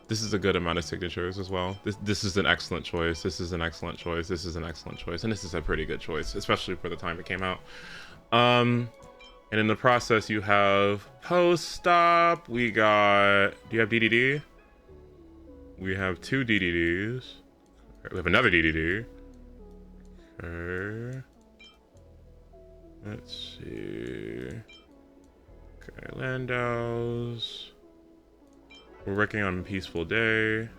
This is a good amount of signatures as well. This is an excellent choice. This is an excellent choice. This is an excellent choice. And this is a pretty good choice, especially for the time it came out. And in the process, you have post-stop. We got... Do you have DDD? We have 2 DDDs. We have another DDD. Okay. Let's see. Okay, Landau's. We're working on Peaceful Day.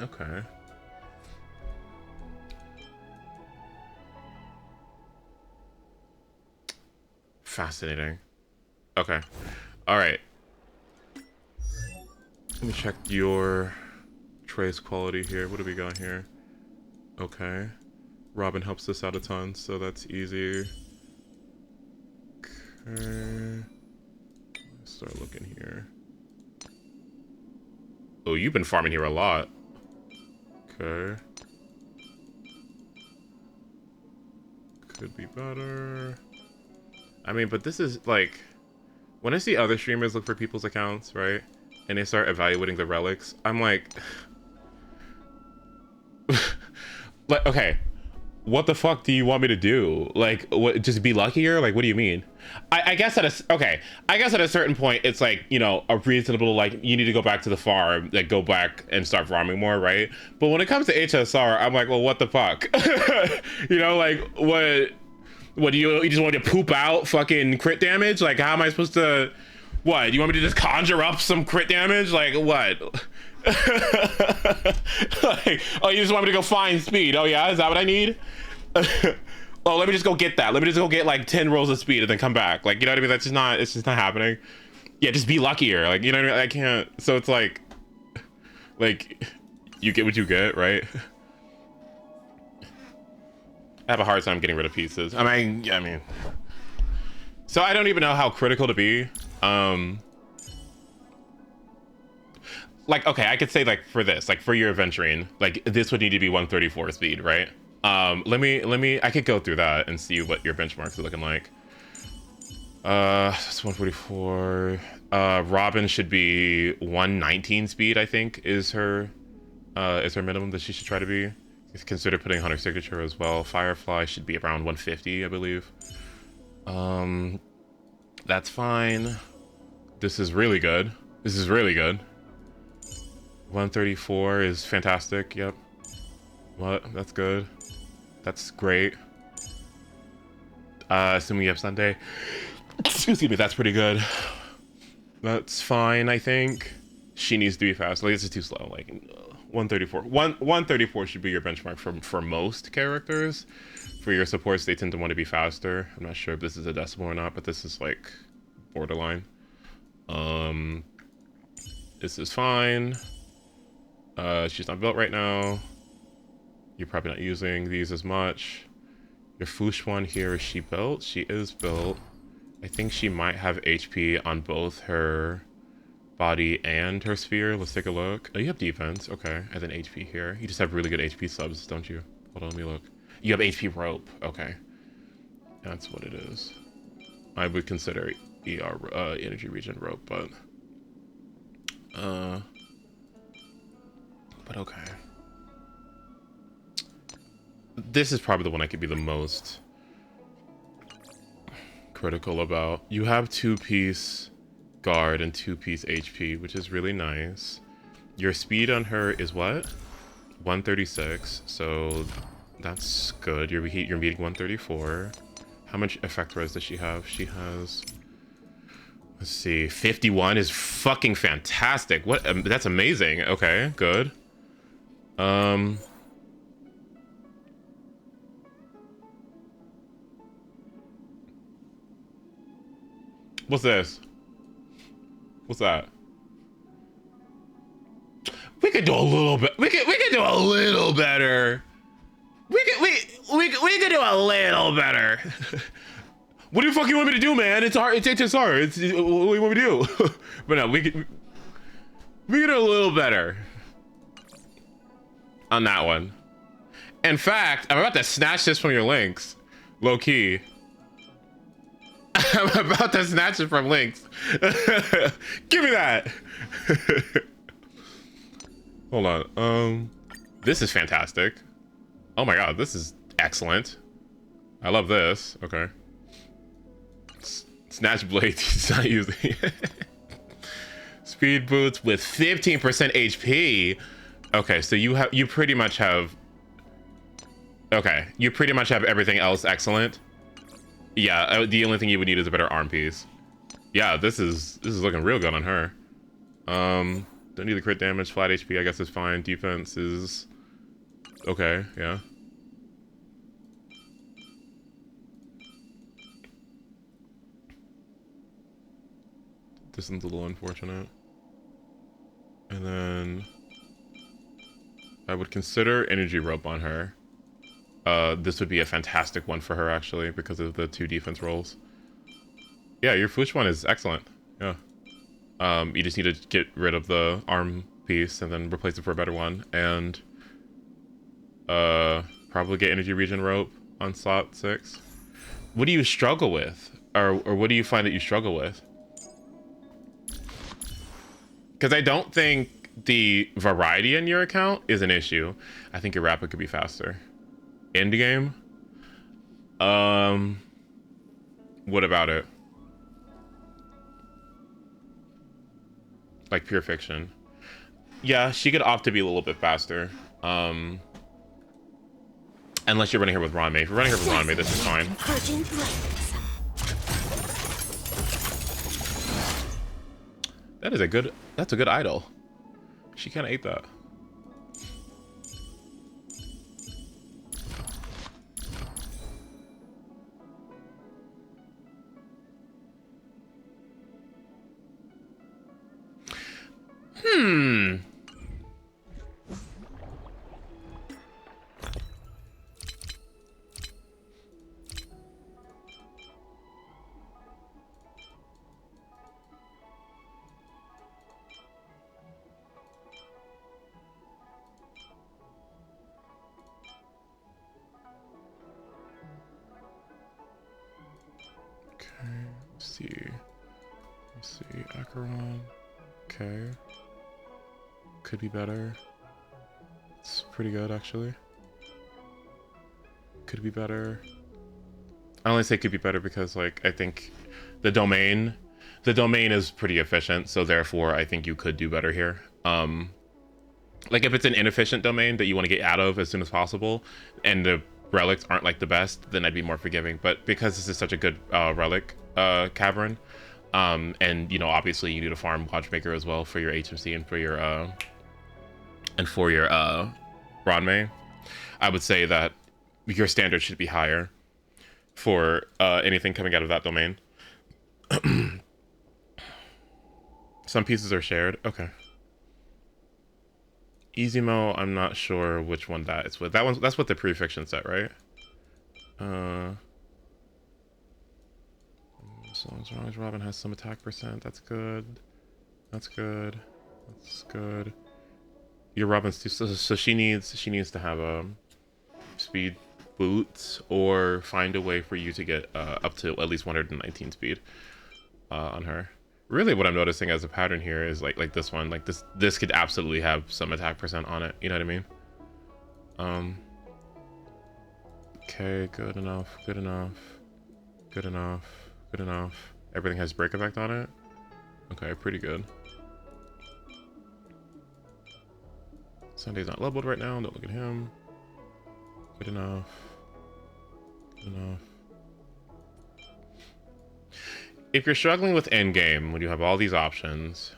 Okay. Fascinating. Okay. All right. Let me check your trace quality here. What do we got here? Okay. Robin helps us out a ton, so that's easy. Okay. Let's start looking here. Oh, you've been farming here a lot. Okay. Could be better. I mean, but this is like... When I see other streamers look for people's accounts, right? And they start evaluating the relics, I'm like... like, okay. What the fuck do you want me to do? Like, what? Just be luckier? Like, what do you mean? I guess at a certain point, it's like, you know, a reasonable, like, you need to go back to the farm, like, go back and start farming more, right? But when it comes to HSR, I'm like, well, what the fuck? You know, like, what do you just want me to poop out fucking crit damage? Like, how am I supposed to, what? You want me to just conjure up some crit damage? Like, what? Like, oh, you just want me to go find speed? Oh yeah, is that what I need? Oh, let me just go get that. Let me just go get like 10 rolls of speed and then come back. Like, you know what I mean? That's just not, it's just not happening. Yeah, just be luckier. Like, you know what I mean? I can't, so it's like you get what you get, right? I have a hard time getting rid of pieces. I mean, so I don't even know how critical to be. Like, okay, I could say like for this, like for your adventuring, like this would need to be 134 speed, right? Let me, I could go through that and see what your benchmarks are looking like. It's 144. Robin should be 119 speed, I think, is her minimum that she should try to be. Consider putting Hunter signature as well. Firefly should be around 150, I believe. That's fine. This is really good. This is really good. 134 is fantastic. Yep. What? That's good. That's great. Assuming you have Sunday. Excuse me, that's pretty good. That's fine, I think. She needs to be fast. Like, this is too slow. Like, 134. 134 should be your benchmark for most characters. For your supports, they tend to want to be faster. I'm not sure if this is a decimal or not, but this is like borderline. This is fine. She's not built right now. You're probably not using these as much. Your Foosh one here, is she built? She is built. I think she might have HP on both her body and her sphere. Let's take a look. Oh, you have defense. Okay. And then HP here. You just have really good HP subs, don't you? Hold on, let me look. You have HP rope. Okay. That's what it is. I would consider ER energy region rope, but okay. This is probably the one I could be the most critical about. You have 2-piece guard and 2-piece HP, which is really nice. Your speed on her is what? 136, so that's good. You're meeting 134. How much effect res does she have? She has, let's see, 51 is fucking fantastic. What? That's amazing. Okay, good. What's this? What's that? We could do a little bit. We could do a little better. We could do a little better. What do you fucking want me to do, man? It's hard. It's HSR. What do you want me to do? But no, we could do a little better on that one. In fact, I'm about to snatch this from your links, low key. I'm about to snatch it from links. Give me that. Hold on. This is fantastic. Oh my god, this is excellent. I love this. Okay. Snatch blades he's not using. Speed boots with 15% HP. Okay, so you pretty much have. Okay, you pretty much have everything else excellent. Yeah, the only thing you would need is a better arm piece. Yeah, this is looking real good on her. Don't need the crit damage. Flat HP, I guess, is fine. Defense is okay. Yeah. This one's a little unfortunate. And then I would consider energy rope on her. This would be a fantastic one for her, actually, because of the 2 defense rolls. Yeah, your Foosh one is excellent. Yeah. You just need to get rid of the arm piece and then replace it for a better one. And probably get energy region rope on slot 6. What do you struggle with? Or what do you find that you struggle with? Because I don't think the variety in your account is an issue. I think your rapid could be faster. End game. What about it? Like pure fiction. Yeah, she could opt to be a little bit faster. Unless you're running her with Ranmei. If you're running her with Ranmei, this is fine. That's a good idol. She kind of ate that. Let's see, Acheron. Okay. Could be better. It's pretty good, actually. Could be better. I only say could be better because like I think the domain is pretty efficient, so therefore I think you could do better here. Like if it's an inefficient domain that you want to get out of as soon as possible, and the relics aren't like the best, then I'd be more forgiving. But because this is such a good relic cavern, and you know obviously you need a farm watchmaker as well for your HMC and for your Ranmei, I would say that your standard should be higher for anything coming out of that domain. Some pieces are shared. Okay. Easy Mo, I'm not sure which one that is with. That one's that's with the pre-fiction set, right? So as long as Robin has some attack percent, that's good. That's good. That's good. Your Robin's too, so she needs to have a speed boots or find a way for you to get up to at least 119 speed on her. Really what I'm noticing as a pattern here is like this one, like this could absolutely have some attack percent on it, you know what I mean? Okay, good enough, good enough, good enough, good enough. Everything has break effect on it. Okay, pretty good. Sunday's not leveled right now, don't look at him. Good enough. Good enough. If you're struggling with endgame, when you have all these options,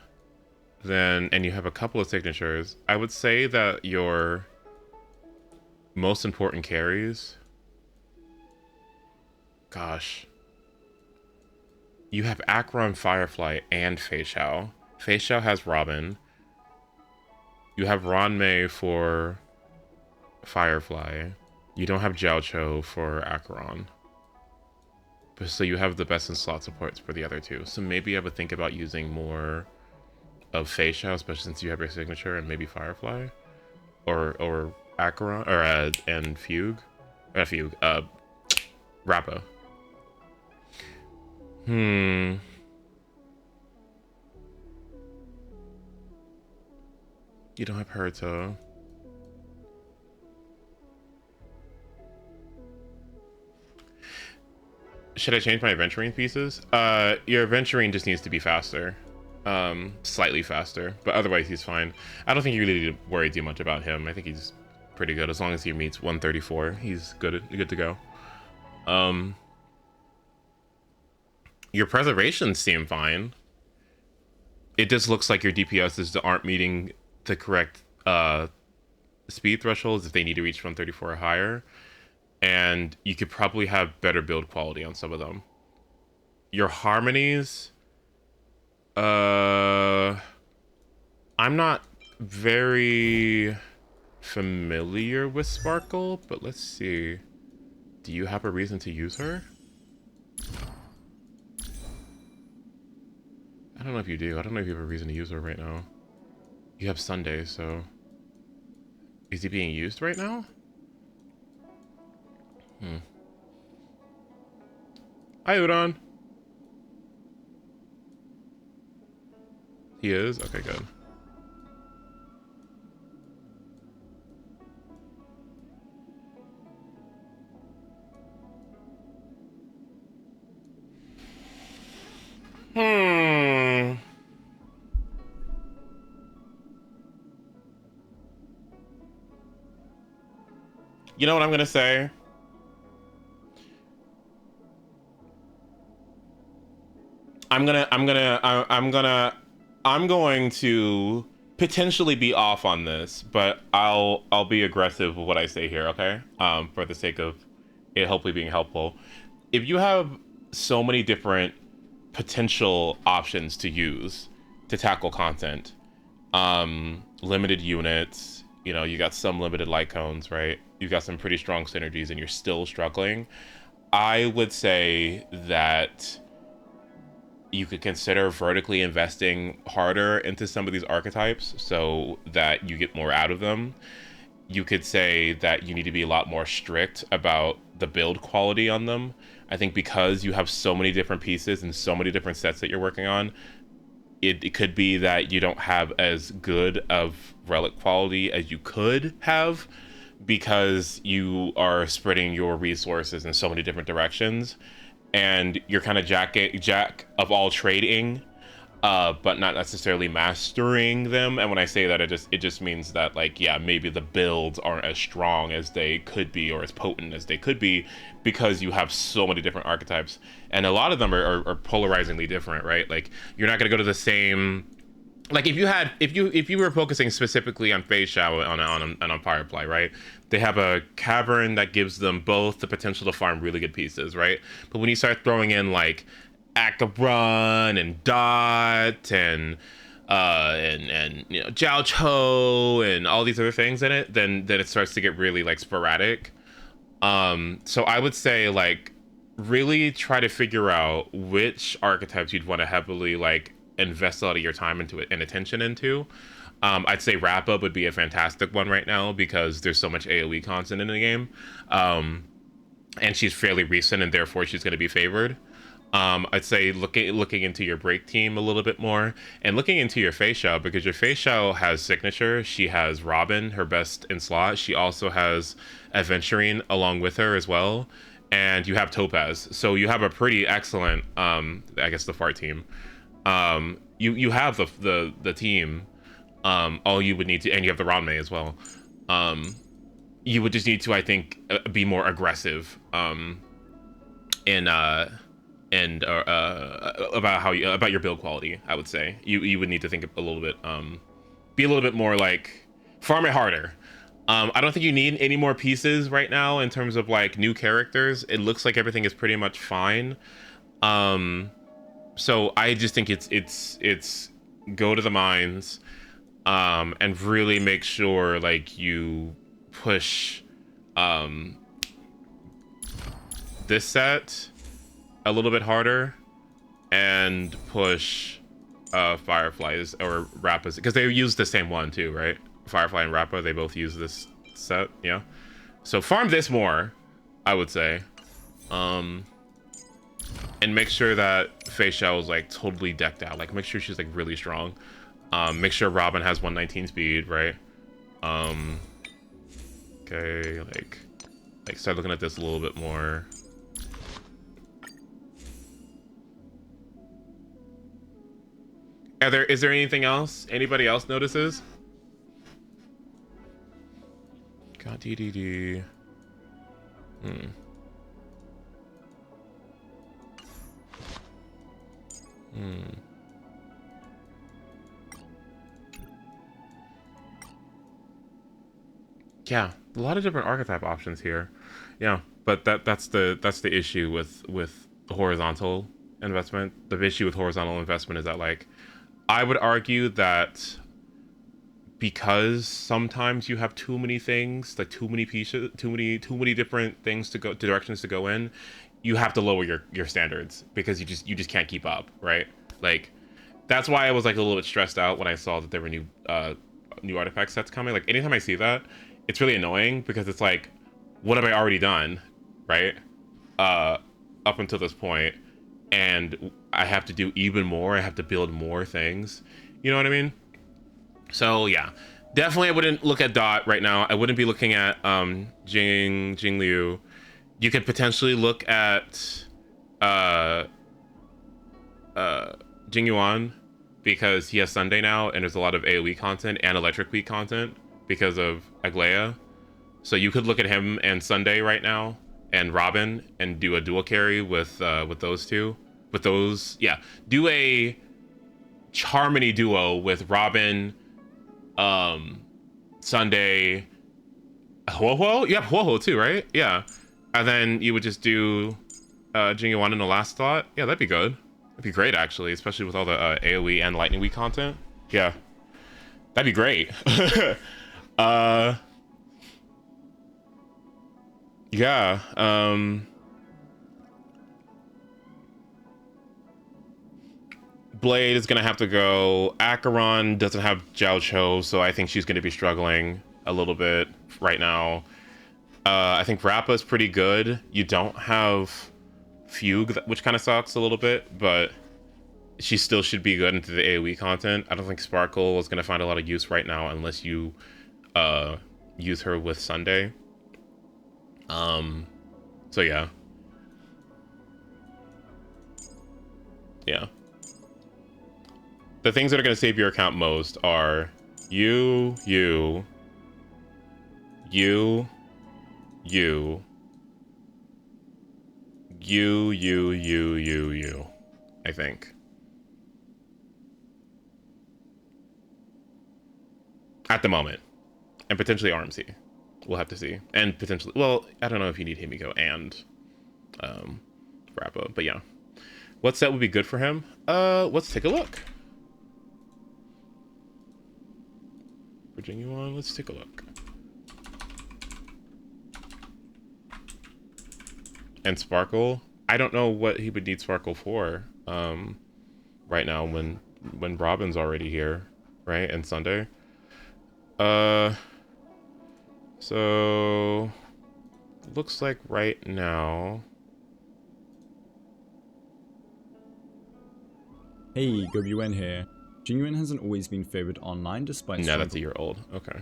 then, and you have a couple of signatures, I would say that your most important carries, gosh, you have Acheron, Firefly, and Fei Xiao. Fei Xiao has Robin. You have Ranmei for Firefly. You don't have Jiao Cho for Acheron. So you have the best in slot supports for the other two. So maybe I would think about using more of Fei Xiao, especially since you have your signature, and maybe Firefly, or Acheron, or and Fugue, Rappa. You don't have Haruto. Should I change my adventuring pieces? Your adventuring just needs to be faster. Slightly faster, but otherwise he's fine. I don't think you really need to worry too much about him. I think he's pretty good. As long as he meets 134, he's good to go. Your preservations seem fine. It just looks like your DPSs aren't meeting the correct speed thresholds if they need to reach 134 or higher. And you could probably have better build quality on some of them. Your harmonies, I'm not very familiar with Sparkle, but let's see. Do you have a reason to use her? I don't know if you do. I don't know if you have a reason to use her right now. You have Sunday, so... Is he being used right now? Hi, Udon. He is? Okay, good. You know what I'm gonna say? I'm going to potentially be off on this, but I'll be aggressive with what I say here, okay? For the sake of it hopefully being helpful. If you have so many different potential options to use to tackle content, limited units, you know, you got some limited light cones, right? You've got some pretty strong synergies and you're still struggling. I would say that you could consider vertically investing harder into some of these archetypes so that you get more out of them. You could say that you need to be a lot more strict about the build quality on them. I think because you have so many different pieces and so many different sets that you're working on, it could be that you don't have as good of relic quality as you could have because you are spreading your resources in so many different directions, and you're kind of jack of all trading, but not necessarily mastering them. And when I say that, it just means that, like, yeah, maybe the builds aren't as strong as they could be or as potent as they could be because you have so many different archetypes, and a lot of them are polarizingly different, right? Like, you're not gonna go to the same. Like, if you were focusing specifically on Fei Xiao on Firefly, right? They have a cavern that gives them both the potential to farm really good pieces, right? But when you start throwing in like Active Run and Dot and you know, Jiao Cho and all these other things in it, then it starts to get really like sporadic. So I would say, like, really try to figure out which archetypes you'd want to heavily like invest a lot of your time into it and attention into. I'd say Rappa would be a fantastic one right now because there's so much AoE content in the game, and she's fairly recent, and therefore she's going to be favored. I'd say looking into your break team a little bit more, and looking into your Fei Xiao, because your Fei Xiao has signature. She has Robin, her best in slot. She also has Adventuring along with her as well, and you have Topaz. So you have a pretty excellent, I guess, the fart team. You have the team. All you would need to, and you have the Ranmei as well. You would just need to, I think, be more aggressive about your build quality. I would say you would need to think a little bit, be a little bit more like farm it harder. I don't think you need any more pieces right now in terms of like new characters. It looks like everything is pretty much fine. So I just think it's go to the mines, and really make sure like you push this set a little bit harder, and push Fireflies or Rappas, because they use the same one too, right? Firefly and Rappa, they both use this set, yeah. So farm this more, I would say. And make sure that Fei Xiao is like totally decked out. Like, make sure she's like really strong. Make sure Robin has 119 speed, right? Okay, like start looking at this a little bit more. Is there anything else anybody else notices? God, DDD. Yeah, a lot of different archetype options here. Yeah, but that's the issue with the horizontal investment. The issue with horizontal investment is that, like, I would argue that because sometimes you have too many things, like too many pieces, too many different things to go, directions to go in, you have to lower your standards because you just can't keep up, right? Like, that's why I was like a little bit stressed out when I saw that there were new artifact sets coming. Like, anytime I see that, it's really annoying because it's like, what have I already done, right? Up until this point, and I have to do even more. I have to build more things. You know what I mean? So yeah, definitely I wouldn't look at Dot right now. I wouldn't be looking at Jing Liu. You could potentially look at Jing Yuan, because he has Sunday now, and there's a lot of AoE content and Electric Week content because of Aglaya. So you could look at him and Sunday right now, and Robin, and do a dual carry with those two. With those, yeah, do a Harmony duo with Robin, Sunday, HOYO. You have HOYO too, right? Yeah, and then you would just do Jing Yuan in the last slot. Yeah, that'd be good. That'd be great, actually, especially with all the AoE and Lightning Week content. Yeah, that'd be great. Yeah. Blade is gonna have to go. Acheron doesn't have Jiao Cho, so I think she's gonna be struggling a little bit right now. I think Rappa is pretty good. You don't have Fugue, which kind of sucks a little bit, but she still should be good into the AoE content. I don't think Sparkle is gonna find a lot of use right now unless you use her with Sunday. So yeah. Yeah. The things that are going to save your account most are you, I think. At the moment. And potentially RMC. We'll have to see. And potentially, well, I don't know if you need Himiko and Rappa, but yeah. What set would be good for him? Let's take a look. Virginia one, let's take a look. And Sparkle, I don't know what he would need Sparkle for right now when Robin's already here, right? And Sunday. So looks like right now. Hey, GoBUN here. Jingyuan hasn't always been favored online despite... No, that's a year old. Okay.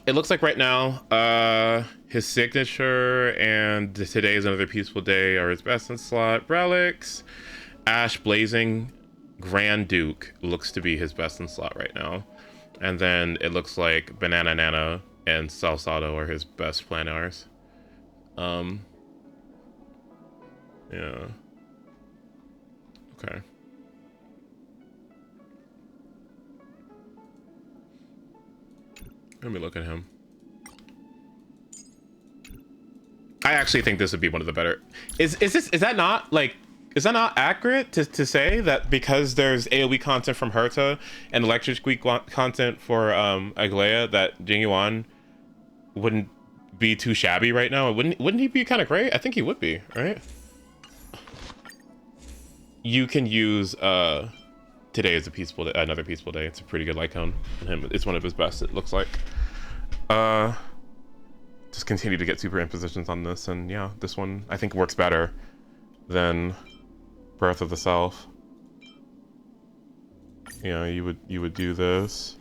It looks like right now, his signature and today is another peaceful day are his best in slot. Relics, Ash Blazing, Grand Duke looks to be his best in slot right now. And then it looks like Banana Nana and Salsado are his best planars. Yeah. Okay. Let me look at him. I actually think this would be one of the better. Is that not accurate to say that because there's AoE content from Herta and Electric Squeak content for Aglaya that Jingyuan wouldn't be too shabby right now? Wouldn't he be kind of great? I think he would be, right? You can use today is a peaceful day, another peaceful day. It's a pretty good icon. It's one of his best, it looks like. Just continue to get super impositions on this, and yeah, this one I think works better than Breath of the Self. You know, you would do this.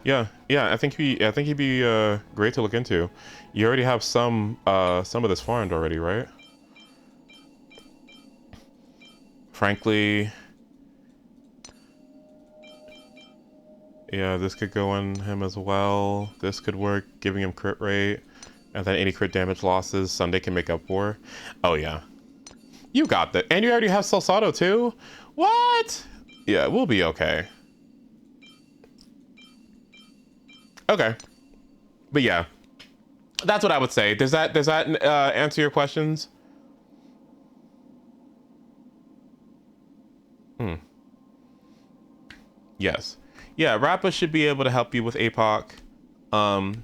Yeah, I think he'd be great to look into. You already have some of this farmed already, right? Frankly, yeah, this could go on him as well. This could work, giving him crit rate, and then any crit damage losses Sunday can make up for. Oh yeah, you got that, and you already have Salsado too. What? Yeah, we'll be okay. Okay, but yeah, that's what I would say. Does that answer your questions? Yes. Yeah, Rappa should be able to help you with APOC, and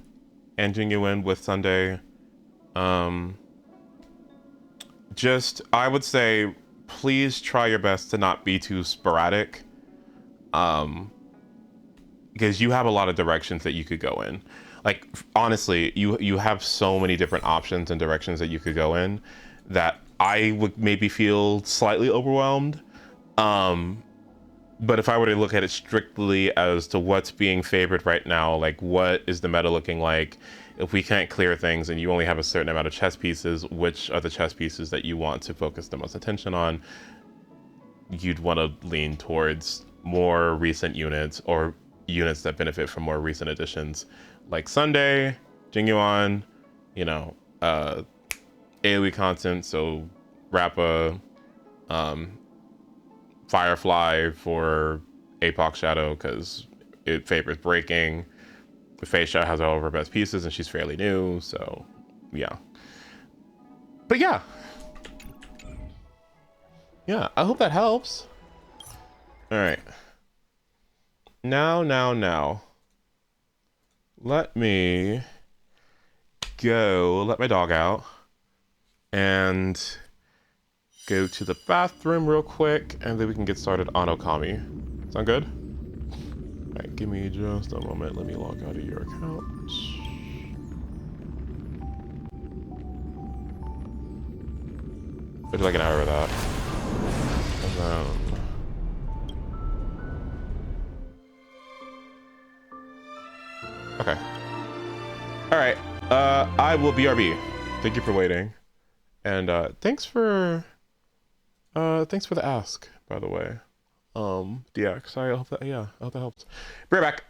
Jingyuan with Sunday. Just, I would say, please try your best to not be too sporadic. Because you have a lot of directions that you could go in. Like, honestly, you have so many different options and directions that you could go in that I would maybe feel slightly overwhelmed. But if I were to look at it strictly as to what's being favored right now, like what is the meta looking like, if we can't clear things and you only have a certain amount of chess pieces, which are the chess pieces that you want to focus the most attention on, you'd want to lean towards more recent units or units that benefit from more recent additions, like Sunday, Jingyuan, you know, AoE content, so Rappa, Firefly for APOC Shadow because it favors breaking. Feisha has all of her best pieces and she's fairly new, so yeah. But yeah, I hope that helps. All right. Now, let me go let my dog out and go to the bathroom real quick, and then we can get started on Okami. Sound good? All right, give me just a moment. Let me log out of your account. Which is like an hour of that. And then... Okay. Alright. I will BRB. Thank you for waiting. And thanks for the ask, by the way. DX. I hope that, yeah, I hope that helps. Be right back.